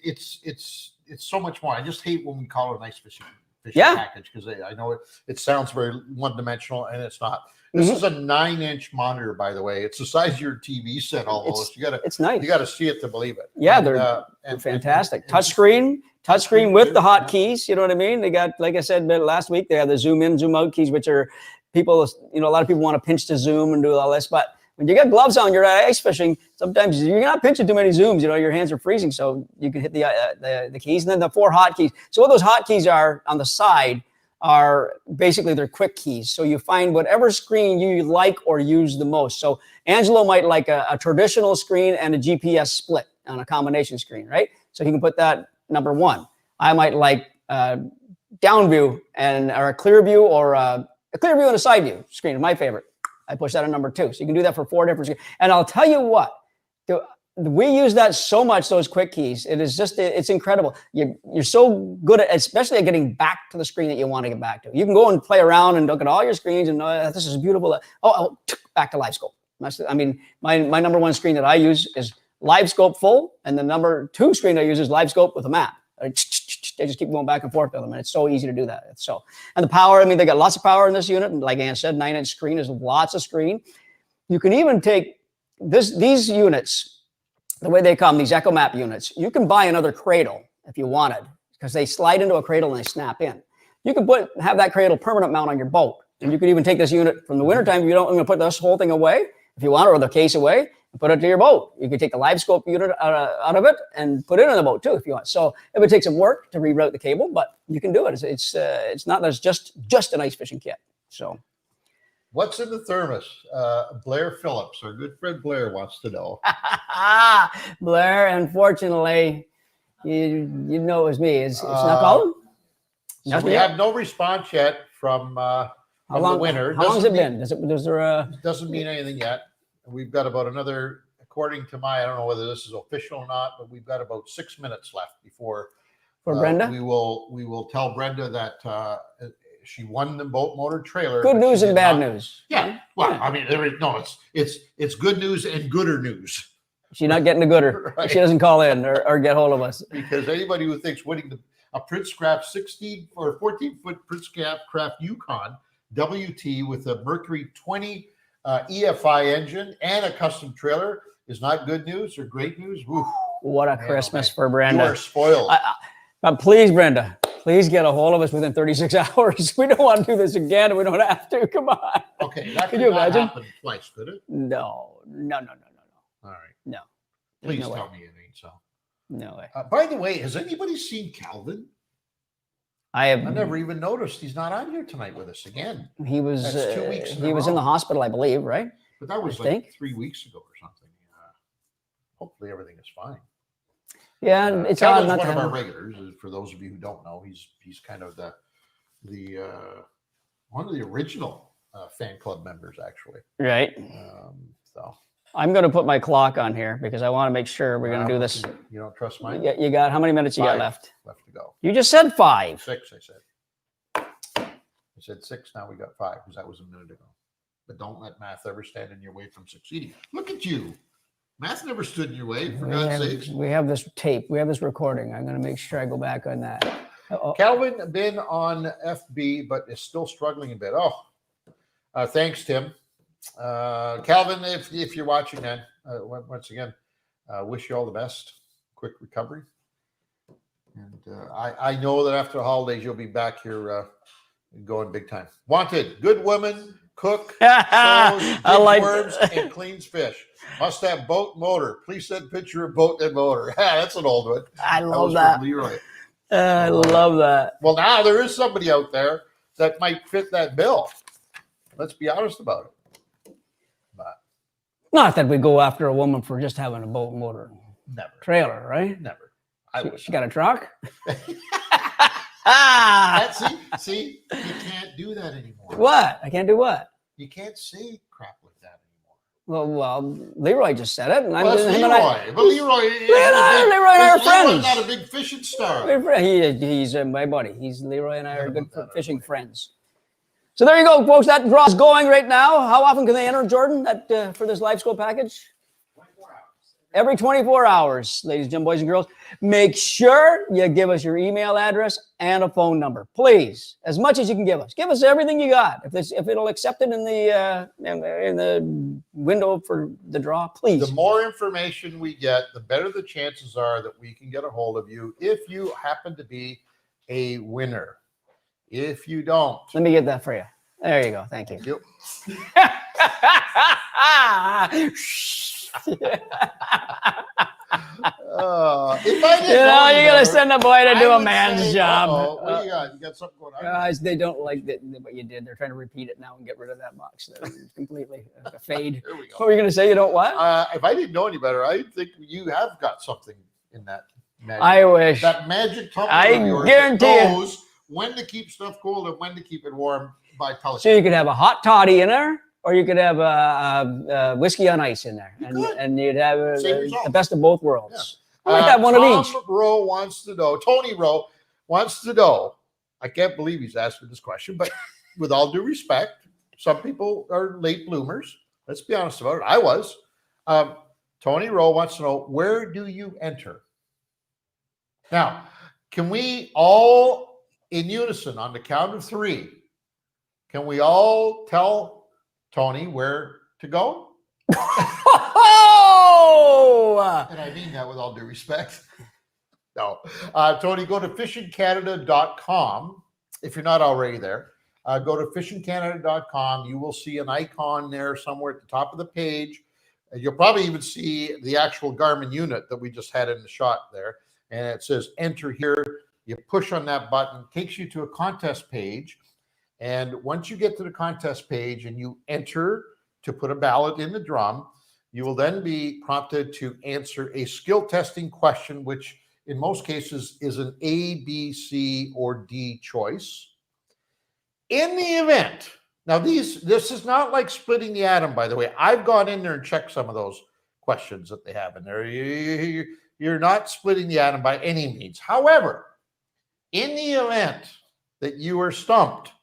it's so much more. I just hate when we call it an ice fishing package, because I know it sounds very one-dimensional, and it's not. This is a 9-inch monitor, by the way. It's the size of your TV set almost. It's nice. You got to see it to believe it. Yeah, they're fantastic. Touchscreen with the hotkeys. You know what I mean? They got, like I said last week, they have the zoom in, zoom out keys, which are people. A lot of people want to pinch to zoom and do all this, but when you got gloves on, you're ice fishing. Sometimes you're not pinching too many zooms. Your hands are freezing, so you can hit the keys, and then the 4 hotkeys. So what those hotkeys are on the side are basically they're quick keys. So you find whatever screen you like or use the most. So Angelo might like a traditional screen and a GPS split on a combination screen, right? So he can put that number 1. I might like down view or a clear view, or a clear view and a side view screen is my favorite. I push that on number 2. So you can do that for 4 different screens. And I'll tell you what, we use that so much, those quick keys. It is just, it's incredible. You're so good at, especially at getting back to the screen that you want to get back to. You can go and play around and look at all your screens and this is beautiful. Back to live scope. I mean, my number 1 screen that I use is live scope full. And the number 2 screen I use is live scope with a map. They just keep going back and forth with them, and it's so easy to do that. And the power, I mean, they got lots of power in this unit. And like Ann said, 9-inch screen is lots of screen. You can even take these units, the way they come, these EchoMap units, you can buy another cradle if you wanted, because they slide into a cradle and they snap in. You can have that cradle permanent mount on your boat, and you can even take this unit from the wintertime if you don't want to put this whole thing away, if you want, or the case away, and put it to your boat. You can take the live scope unit out of it and put it in the boat too if you want. So it would take some work to reroute the cable, but you can do it. It's not as just an ice fishing kit. So what's in the thermos? Blair Phillips, our good friend Blair, wants to know. Blair, unfortunately, you know it was me. It's not calling? So we have no response yet from the winner. How long has it been? Doesn't mean anything yet. We've got about another, according to I don't know whether this is official or not, but we've got about 6 minutes left before Brenda. We will tell Brenda that she won the boat motor trailer. Good news and bad news. Yeah. Well, I mean, it's good news and gooder news. She's not getting the gooder. Right. She doesn't call in or get hold of us. Because anybody who thinks winning a Princecraft 16 or 14-foot Princecraft Yukon WT with a Mercury 20 EFI engine and a custom trailer is not good news or great news. Woo. What a Christmas for Brenda. You are spoiled. But please, Brenda, please get a hold of us within 36 hours. We don't want to do this again. We don't have to. Come on. Okay. That could you imagine? Happen twice, could it? No. All right. No. Please tell me it ain't so. No way. By the way, has anybody seen Calvin? I never even noticed he's not on here tonight with us again. He was 2 weeks. He was in the hospital, I believe, right? But that was 3 weeks ago or something. Hopefully everything is fine. Yeah, it's Calvin's one of our regulars. For those of you who don't know, he's kind of the one of the original fan club members, actually. Right. So I'm going to put my clock on here because I want to make sure we're going to do this. You don't trust mine? You got how many minutes you got left? Left to go. You just said 5. 6, I said. I said 6. Now we got 5 because that was a minute ago. But don't let math ever stand in your way from succeeding. Look at you. Math never stood in your way, for God's sakes. We have this tape. We have this recording. I'm going to make sure I go back on that. Calvin been on FB, but is still struggling a bit. Thanks, Tim. Calvin, if you're watching, man, once again, Wish you all the best. Quick recovery. And I know that after the holidays, you'll be back here going big time. Wanted, good woman, cook, sews, digs worms, and cleans fish. Must have boat motor. Please send picture of boat and motor. That's an old one. I love that. that. Leroy. I love that. Well, now there is somebody out there that might fit that bill. Let's be honest about it. But Not that we go after a woman for just having a boat motor never. trailer, right? Never. She got a truck? See, you can't do that anymore. What? I can't do what? You can't say crap like that Well, Leroy just said it, and anymore. Well, him and I. Leroy. But Leroy and I are friends. Leroy's not a big fishing star. He's my buddy. Leroy and I are good fishing friends. So there you go, folks. That draw is going right now. How often can they enter, Jordan, for this Life School package? 24 hours. Every 24 hours, ladies and gentlemen, boys and girls. Make sure you give us your email address and a phone number, please. As much as you can give us. Give us everything you got. If it'll accept it in the window for the draw, please. The more information we get, the better the chances are that we can get a hold of you if you happen to be a winner. If you don't, let me get that for you. There you go. Thank you. If I didn't know you're gonna send a boy to do a man's job. What do you got? You got something going on? Guys, they don't like what you did. They're trying to repeat it now and get rid of that box. Completely a fade. Here we go. What were you gonna say? You don't what? If I didn't know any better, I think you have got something in that magic. I wish. That magic tumbler I of yours guarantee that you. knows when to keep stuff cold and when to keep it warm by telephone. So you could have a hot toddy in there, or you could have a whiskey on ice in there, and you'd have the best of both worlds. I like that one of each. Tony Rowe wants to know. I can't believe he's asking this question, but with all due respect, some people are late bloomers. Let's be honest about it. I was. Tony Rowe wants to know, where do you enter? Now, can we all, in unison, on the count of 3, can we all tell Tony where to go? And I mean that with all due respect. No. Tony, go to fishingcanada.com. If you're not already there, go to fishingcanada.com. You will see an icon there somewhere at the top of the page. You'll probably even see the actual Garmin unit that we just had in the shot there. And it says enter here. You push on that button, takes you to a contest page. And once you get to the contest page and you enter to put a ballot in the drum, you will then be prompted to answer a skill testing question, which in most cases is an A, B, C, or D choice. In the event, now this is not like splitting the atom, by the way. I've gone in there and checked some of those questions that they have in there. You're not splitting the atom by any means. However, in the event that you are stumped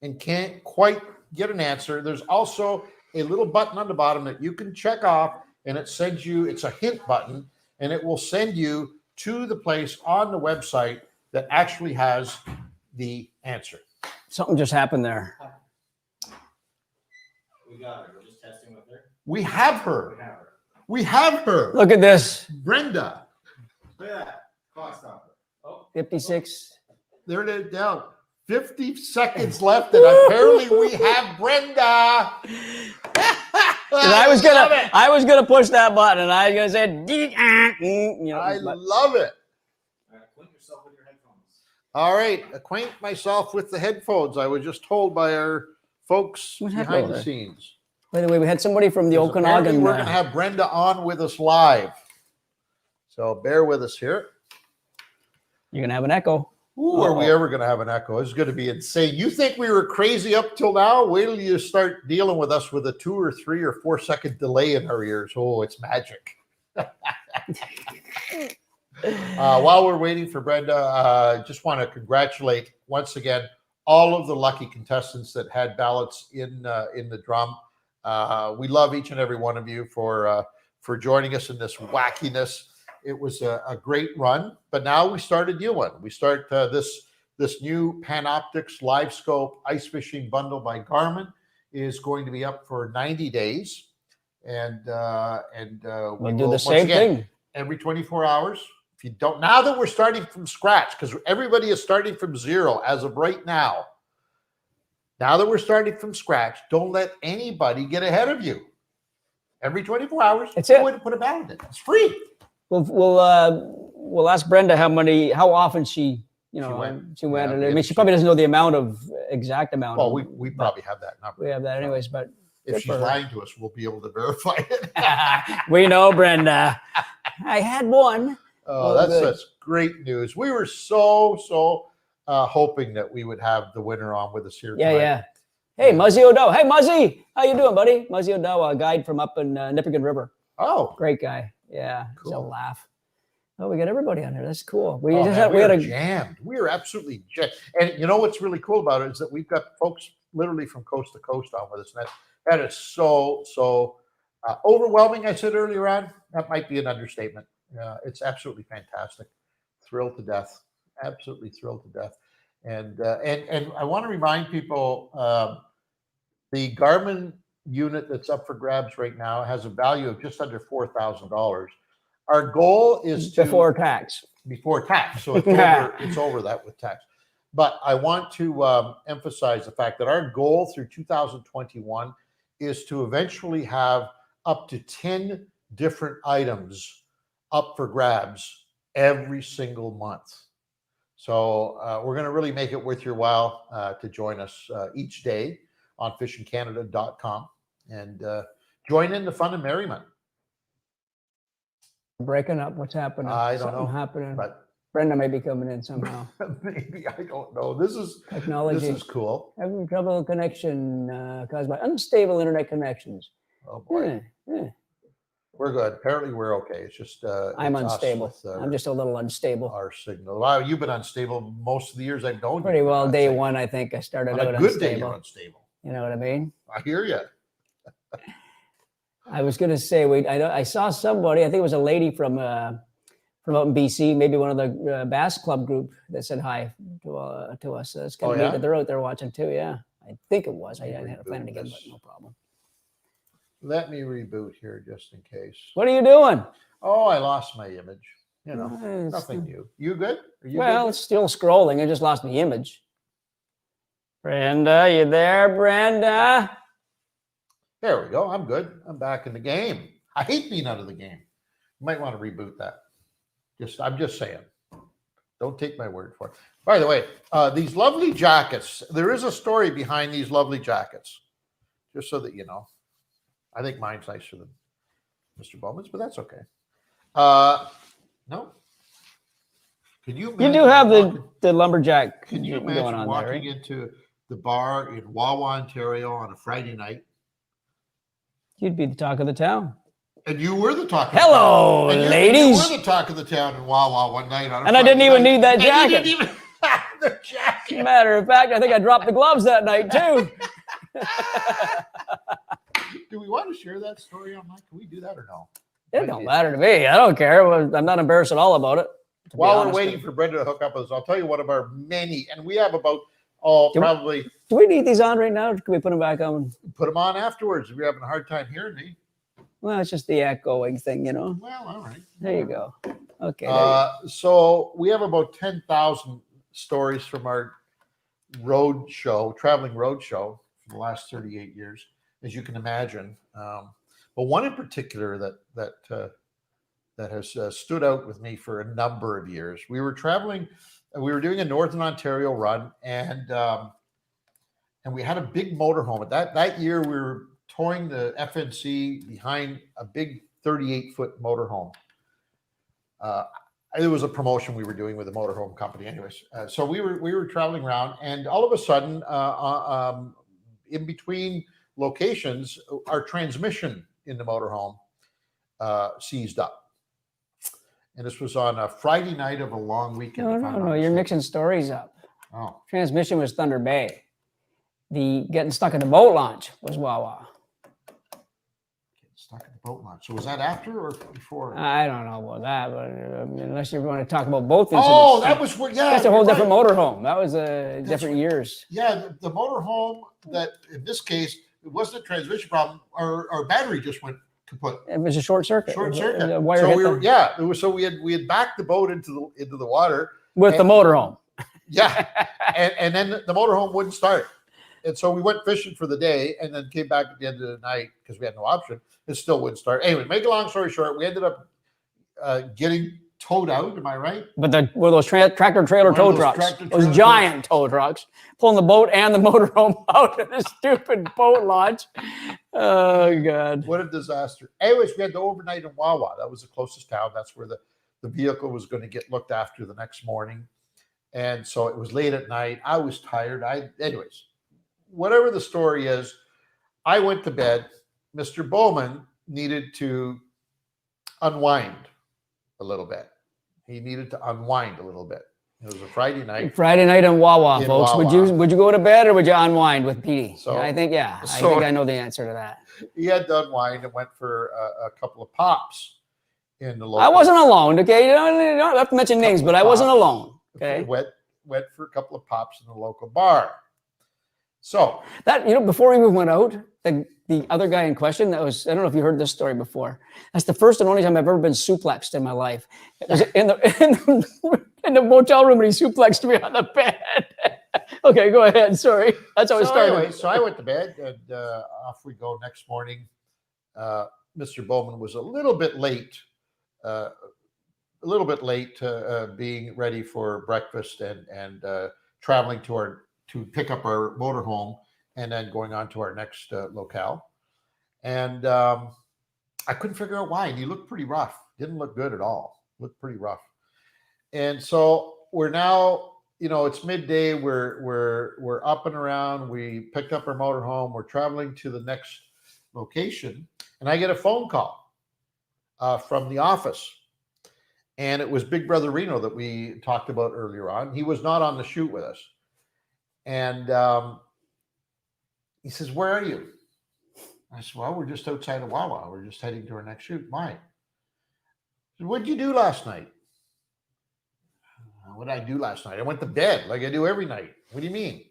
and can't quite get an answer, there's also a little button on the bottom that you can check off, and it sends you, it's a hint button, and it will send you to the place on the website that actually has the answer. Something just happened there. We got her. We're just testing with her. We have her. We have her. Look at this. Brenda. Look at that. Clock stopper. Oh. 56. There it is down. 50 seconds left, and apparently we have Brenda. I was gonna push that button, and I was gonna say, I love it. Acquaint yourself with your headphones. All right, acquaint myself with the headphones. I was just told by our folks behind the scenes. By the way, we had somebody from the Okanagan. We're gonna have Brenda on with us live, so bear with us here. You're gonna have an echo. Ooh, are we ever going to have an echo? It's going to be insane. You think we were crazy up till now? Wait till you start dealing with us with a 2 or 3 or 4 second delay in our ears. Oh, it's magic. While we're waiting for Brenda, just want to congratulate once again all of the lucky contestants that had ballots in the drum. We love each and every one of you for joining us in this wackiness. It was a great run, but now we start a new one. We start this new Panoptix Live Scope Ice Fishing Bundle by Garmin is going to be up for 90 days, and we'll do the same thing. every 24 hours. If you don't, now that we're starting from scratch, because everybody is starting from zero as of right now. Now that we're starting from scratch, don't let anybody get ahead of you. Every 24 hours, That's go it. in and put a ballot in. It's free. We'll ask Brenda how often she went. Yeah, I mean, she probably doesn't know the exact amount. Well, we probably have that number. We have that anyways, but if she's lying to us, we'll be able to verify it. We know, Brenda. I had one. Oh, that's great news. We were so hoping that we would have the winner on with us here tonight. Yeah. Hey, Muzzy O'Dowd. Hey, Muzzy. How you doing, buddy? Muzzy O'Dowd, a guide from up in Nipigon River. Oh. Great guy. Yeah. Cool. He's a laugh. Oh, we got everybody on here. That's cool. We had jammed. We are absolutely jammed. And you know what's really cool about it is that we've got folks literally from coast to coast on with us. And that is so overwhelming. I said earlier on, that might be an understatement. It's absolutely fantastic. Thrilled to death. Absolutely thrilled to death. And I want to remind people, the Garmin unit that's up for grabs right now has a value of just under $4,000. Our goal is before tax. So it's over that with tax. But I want to emphasize the fact that our goal through 2021 is to eventually have up to 10 different items up for grabs every single month. So we're going to really make it worth your while to join us each day on fishingcanada.com and join in the fun and merriment. Breaking up. What's happening? I don't know. Happening. But Brenda may be coming in somehow. Maybe, I don't know. This is technology. This is cool. Having trouble connection caused by unstable internet connections. Oh boy. Yeah. We're good. Apparently we're okay. It's just I'm unstable. I'm just a little unstable. Our signal. Wow, you've been unstable most of the years I've known you. Pretty well. Day one, I think I started out a good unstable. Day you're unstable. You know what I mean? I hear you. I was going to say, I saw somebody, I think it was a lady from out in BC, maybe one of the Bass Club group that said hi to us. It's kind of neat that they're out there watching too. Yeah, I think it was. I had to plan it again, but no problem. Let me reboot here just in case. What are you doing? Oh, I lost my image. You know, nothing new. You good? Are you good? It's still scrolling. I just lost the image. Brenda, you there, Brenda? There we go. I'm good. I'm back in the game. I hate being out of the game. You might want to reboot that. I'm just saying. Don't take my word for it. By the way, these lovely jackets, there is a story behind these lovely jackets. Just so that you know. I think mine's nicer than Mr. Bowman's, but that's okay. No. Can you do have the lumberjack can you imagine going on walking there, right? Into the bar in Wawa, Ontario on a Friday night? You'd be the talk of the town. And you were the talk of Hello, the town. ladies. You were the talk of the town in Wawa one night on a And I didn't even need that jacket. You didn't even have the jacket. Matter of fact, I think I dropped the gloves that night too. Do we want to share that story online? Can we do that or no? It don't matter to me. I don't care. I'm not embarrassed at all about it. While we're waiting for Brenda to hook up with us, I'll tell you one of our many, and we have about probably. Do we need these on right now? Or can we put them back on? Put them on afterwards if you're having a hard time hearing me. Well, it's just the echoing thing, you know. Well, all right. There you go. Okay. So we have about 10,000 stories from our traveling road show for the last 38 years, as you can imagine. But one in particular that has stood out with me for a number of years. We were traveling. We were doing a Northern Ontario run, and we had a big motorhome. That year, we were towing the FNC behind a big 38-foot motorhome. It was a promotion we were doing with a motorhome company, anyways. So we were traveling around, and all of a sudden, in between locations, our transmission in the motorhome seized up. And this was on a Friday night of a long weekend. No, you're mixing stories up. Oh. Transmission was Thunder Bay. The getting stuck in the boat launch was Wawa. Getting stuck in the boat launch. So was that after or before? I don't know about that, but unless you want to talk about both incidents. Oh, that was where, yeah. That's a whole different motorhome. That was different years. Yeah, the motorhome that, in this case, it wasn't a transmission problem. Our battery just went kaput. It was a short circuit. Short The circuit. wire So hit we the- were, yeah, it was, so we had backed the boat into the water. with the motorhome. Yeah. and then the motorhome wouldn't start. And so we went fishing for the day and then came back at the end of the night because we had no option. It still wouldn't start. Anyway, make a long story short, we ended up getting towed out. Am I right? But were those tractor trailer One of tow those trucks, tractor those trailer giant tow trucks, pulling the boat and the motorhome out of the stupid boat launch. Oh God! What a disaster. Anyways, we had to overnight in Wawa. That was the closest town. That's where the vehicle was going to get looked after the next morning. And so it was late at night. I was tired. Anyways, whatever the story is, I went to bed. Mr. Bowman needed to unwind a little bit. He needed to unwind a little bit. It was a Friday night. Friday night in Wawa, In folks. Wawa. Would you go to bed or would you unwind with Petey? So- I think I so- think I know the answer to that. He had to unwind and went for a couple of pops in the local. I wasn't alone. Okay, you don't have to mention names, but I wasn't alone. Okay, Went for a couple of pops in the local bar. So that before we even went out, the other guy in question, I don't know if you heard this story before. That's the first and only time I've ever been suplexed in my life. It was in the motel room, and he suplexed me on the bed. Okay, go ahead. Sorry, that's how it started. Anyway, so I went to bed and off we go next morning. Mr. Bowman was a little bit late, being ready for breakfast and traveling to pick up our motorhome and then going on to our next locale. And I couldn't figure out why. And he looked pretty rough. Didn't look good at all. Looked pretty rough. And so we're now, it's midday. We're up and around. We picked up our motorhome. We're traveling to the next location, and I get a phone call from the office, and it was Big Brother Reno that we talked about earlier on. He was not on the shoot with us, and he says, "Where are you?" I said, "Well, we're just outside of Wawa. We're just heading to our next shoot." Why? He said, "What did you do last night?" What did I do last night? I went to bed like I do every night. What do you mean? He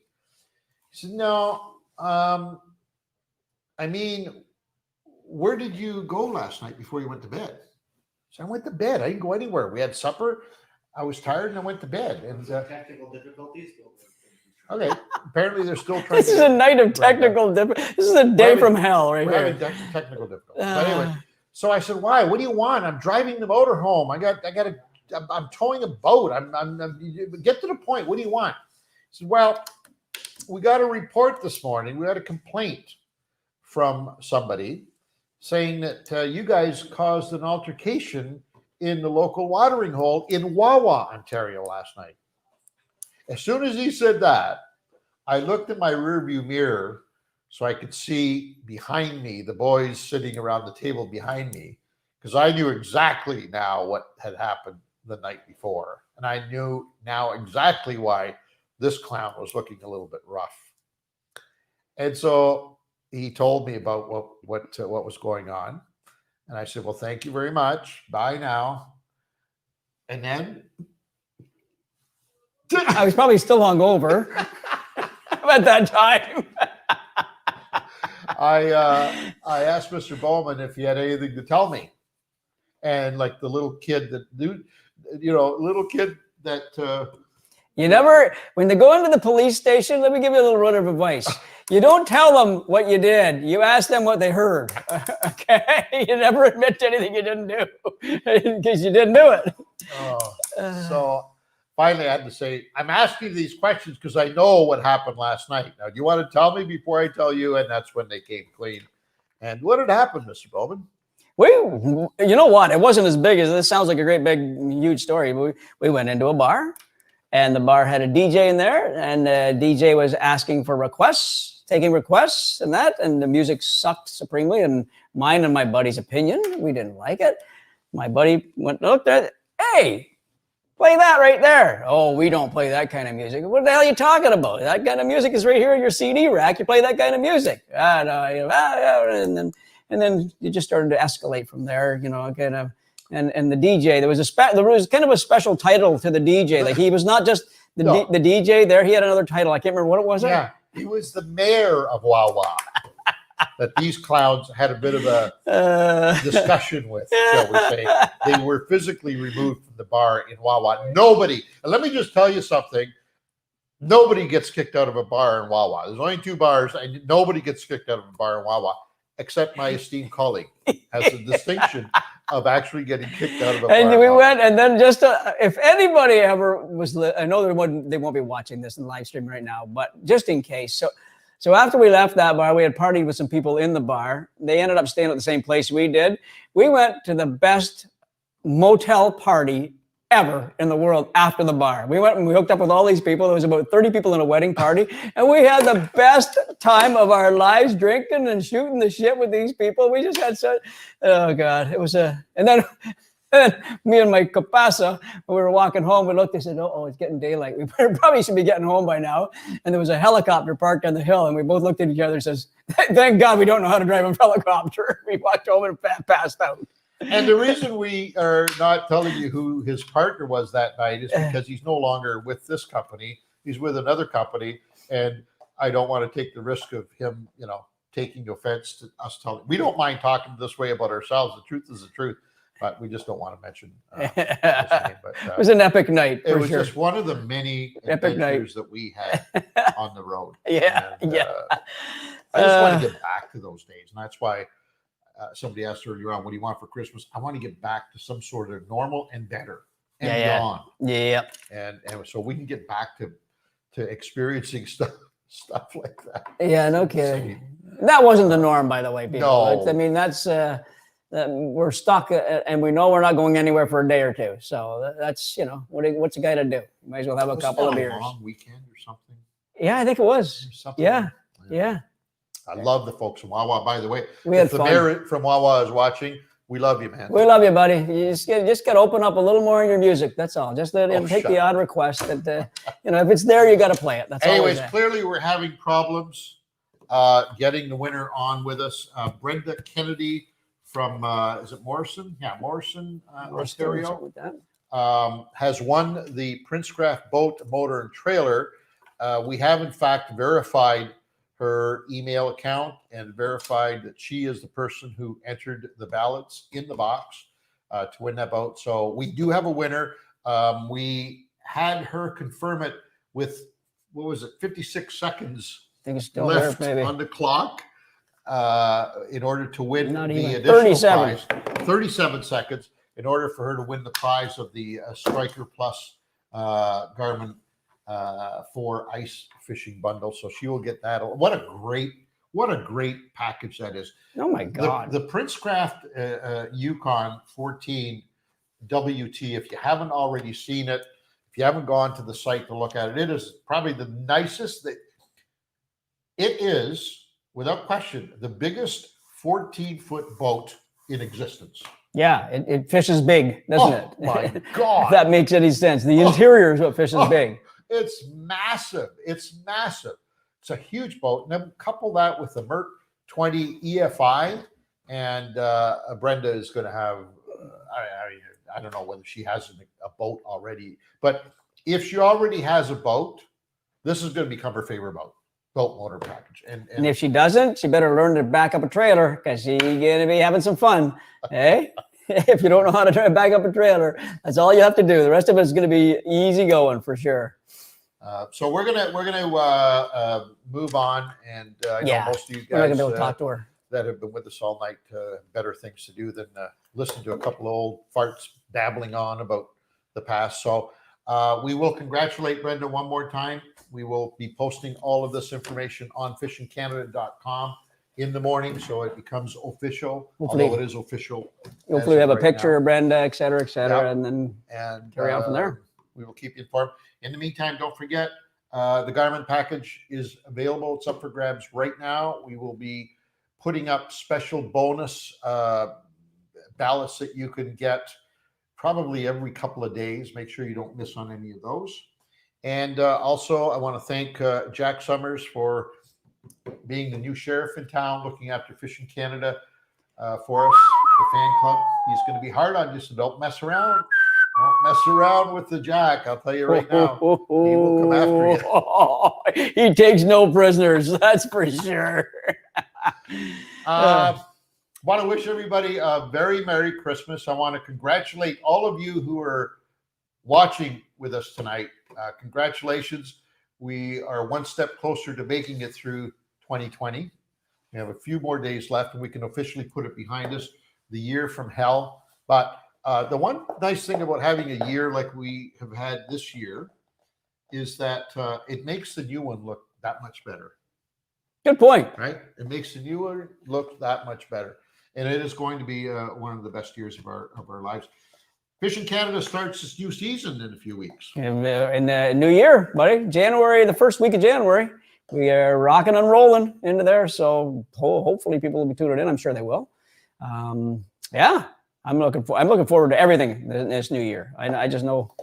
said, "No, I mean, where did you go last night before you went to bed?" So I went to bed. I didn't go anywhere. We had supper. I was tired and I went to bed. And Technical difficulties. okay, apparently they're still trying. This is a night of technical difficulties. This is a day from hell right We're here. having technical difficulties. But anyway, so I said, "Why? What do you want? I'm driving the motorhome. I'm towing a boat. I'm get to the point. What do you want?" He said, "Well, we got a report this morning. We had a complaint from somebody saying that you guys caused an altercation in the local watering hole in Wawa, Ontario last night." As soon as he said that, I looked in my rearview mirror so I could see behind me the boys sitting around the table behind me, because I knew exactly now what had happened the night before. And I knew now exactly why this clown was looking a little bit rough. And so he told me about what was going on. And I said, "Well, thank you very much. Bye now." And then I was probably still hungover at that time. I asked Mr. Bowman if he had anything to tell me. And like the little kid that You never, when they go into the police station, let me give you a little word of advice. You don't tell them what you did. You ask them what they heard. Okay? You never admit to anything you didn't do because you didn't do it. So finally I had to say, "I'm asking these questions because I know what happened last night. Now, do you want to tell me before I tell you?" And that's when they came clean. And what had happened, Mr. Bowman? You know what? It wasn't as big as this. Sounds like a great big huge story. We went into a bar, and the bar had a DJ in there, and the DJ was asking for requests, taking requests, and the music sucked supremely. And mine and my buddy's opinion, we didn't like it. My buddy looked at it. "Hey, play that right there." "Oh, we don't play that kind of music." "What the hell are you talking about? That kind of music is right here in your CD rack. You play that kind of music." And then you just started to escalate from there, kind of. And the DJ, there was kind of a special title to the DJ. Like he was not just the DJ there. He had another title. I can't remember what it was. Yeah, he was the mayor of Wawa. that these clowns had a bit of a discussion with, shall we say. They were physically removed from the bar in Wawa. Nobody, and let me just tell you something, nobody gets kicked out of a bar in Wawa. There's only 2 bars, and nobody gets kicked out of a bar in Wawa, except my esteemed colleague has the distinction of actually getting kicked out of a bar. And we went, and then just if anybody ever was, I know they won't be watching this in live stream right now, but just in case. So after we left that bar, we had partied with some people in the bar. They ended up staying at the same place we did. We went to the best motel party ever in the world after the bar. We went and we hooked up with all these people. There was about 30 people in a wedding party, and we had the best time of our lives, drinking and shooting the shit with these people. We just had such, oh God, it was and then me and my capasa, when we were walking home, we looked and said, oh, it's getting daylight. We probably should be getting home by now. And there was a helicopter parked on the hill, and we both looked at each other and says, thank God we don't know how to drive a helicopter. We walked home and passed out. And the reason we are not telling you who his partner was that night is because he's no longer with this company. He's with another company. And I don't want to take the risk of him, taking offense to us telling. We don't mind talking this way about ourselves. The truth is the truth. But we just don't want to mention his name. But, it was an epic night. It was just one of the many adventures that we had on the road. Yeah. I just want to get back to those days. And that's why somebody asked earlier on, what do you want for Christmas? I want to get back to some sort of normal and better and beyond. Yeah. And so we can get back to experiencing stuff like that. Yeah, no kidding. That wasn't the norm, by the way, people. No. I mean, that's we're stuck, and we know we're not going anywhere for a day or two. So that's, what's a guy to do? You might as well have a couple of beers. A long weekend or something? Yeah, I think it was. Yeah. I love the folks from Wawa. By the way, we had if the fun. mayor from Wawa is watching, we love you, man. We love you, buddy. You just got to open up a little more in your music. That's all. Just take the odd request that, if it's there, you got to play it. That's all. Anyways, clearly we're having problems getting the winner on with us. Brenda Kennedy from, is it Morrison? Yeah, Morrison, Ontario. Has won the Princecraft boat, motor, and trailer. We have, in fact, verified her email account and verified that she is the person who entered the ballots in the box to win that boat. So we do have a winner. We had her confirm it with, 56 seconds I think it's still left there, maybe. on the clock in order to win Not the even. additional 37. prize. 37 seconds in order for her to win the prize of the Striker Plus Garmin 4 ice fishing bundle. So she will get that. What a great package that is. Oh my God. The Princecraft Yukon 14 WT, if you haven't already seen it, if you haven't gone to the site to look at it, it is probably the nicest. It is, without question, the biggest 14-foot boat in existence. Yeah, it fishes big, doesn't it? My God. If that makes any sense. The interior is what fishes big. It's massive. It's a huge boat. And then couple that with the Mert 20 EFI, and Brenda is going to have, I don't know whether she has a boat already, but if she already has a boat, this is going to become her favorite boat motor package. And if she doesn't, she better learn to back up a trailer, because she's going to be having some fun. Hey, if you don't know how to back up a trailer, that's all you have to do. The rest of it is going to be easy going for sure. So we're gonna move on, and I know most of you we're not guys gonna be able to talk to her that have been with us all night better things to do than listen to a couple of old farts babbling on about the past. So we will congratulate Brenda one more time. We will be posting all of this information on fishingcanada.com in the morning, so it becomes official. Hopefully, although it is official. Hopefully we have a picture now of Brenda, et cetera, and then carry on from there. We will keep you informed. In the meantime, don't forget, the Garmin package is available. It's up for grabs right now. We will be putting up special bonus ballots that you can get probably every couple of days. Make sure you don't miss on any of those. And also, I want to thank Jack Summers for being the new sheriff in town, looking after Fishing Canada for us, the fan club. He's going to be hard on you, so don't mess around. Don't mess around with the Jack. I'll tell you right now. He will come after you. He takes no prisoners, that's for sure. Want to wish everybody a very Merry Christmas. I want to congratulate all of you who are watching with us tonight. Congratulations. We are one step closer to making it through 2020. We have a few more days left and we can officially put it behind us, the year from hell. But the one nice thing about having a year like we have had this year is that it makes the new one look that much better. Good point. Right? It makes the new one look that much better. And it is going to be one of the best years of our lives. Fishing Canada starts its new season in a few weeks. In the new year, buddy. January, the first week of January. We are rocking and rolling into there. So hopefully people will be tuning in. I'm sure they will. Yeah, I'm looking forward to everything this new year. I just know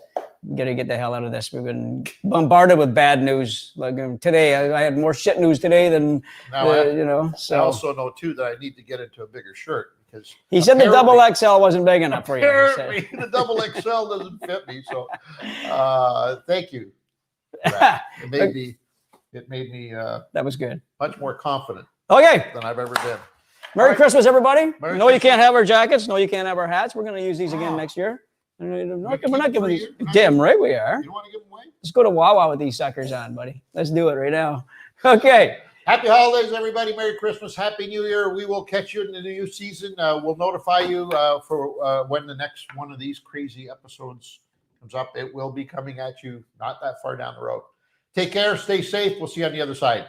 we got to get the hell out of this. We've been bombarded with bad news. Like today, I had more shit news today than So I also know too that I need to get into a bigger shirt because he said the double XL wasn't big enough for you. Apparently, the double XL doesn't fit me. So, thank you. It made me that was good. Much more confident. Okay. Than I've ever been. Merry Christmas, everybody. Merry No, Christmas. you can't have our jackets. No, you can't have our hats. We're going to use these again next year. We're not giving these. Damn right we are. You don't want to give them away? Let's go to Wawa with these suckers on, buddy. Let's do it right now. Okay. Happy holidays, everybody. Merry Christmas. Happy New Year. We will catch you in the new season. We'll notify you for when the next one of these crazy episodes comes up. It will be coming at you not that far down the road. Take care. Stay safe. We'll see you on the other side.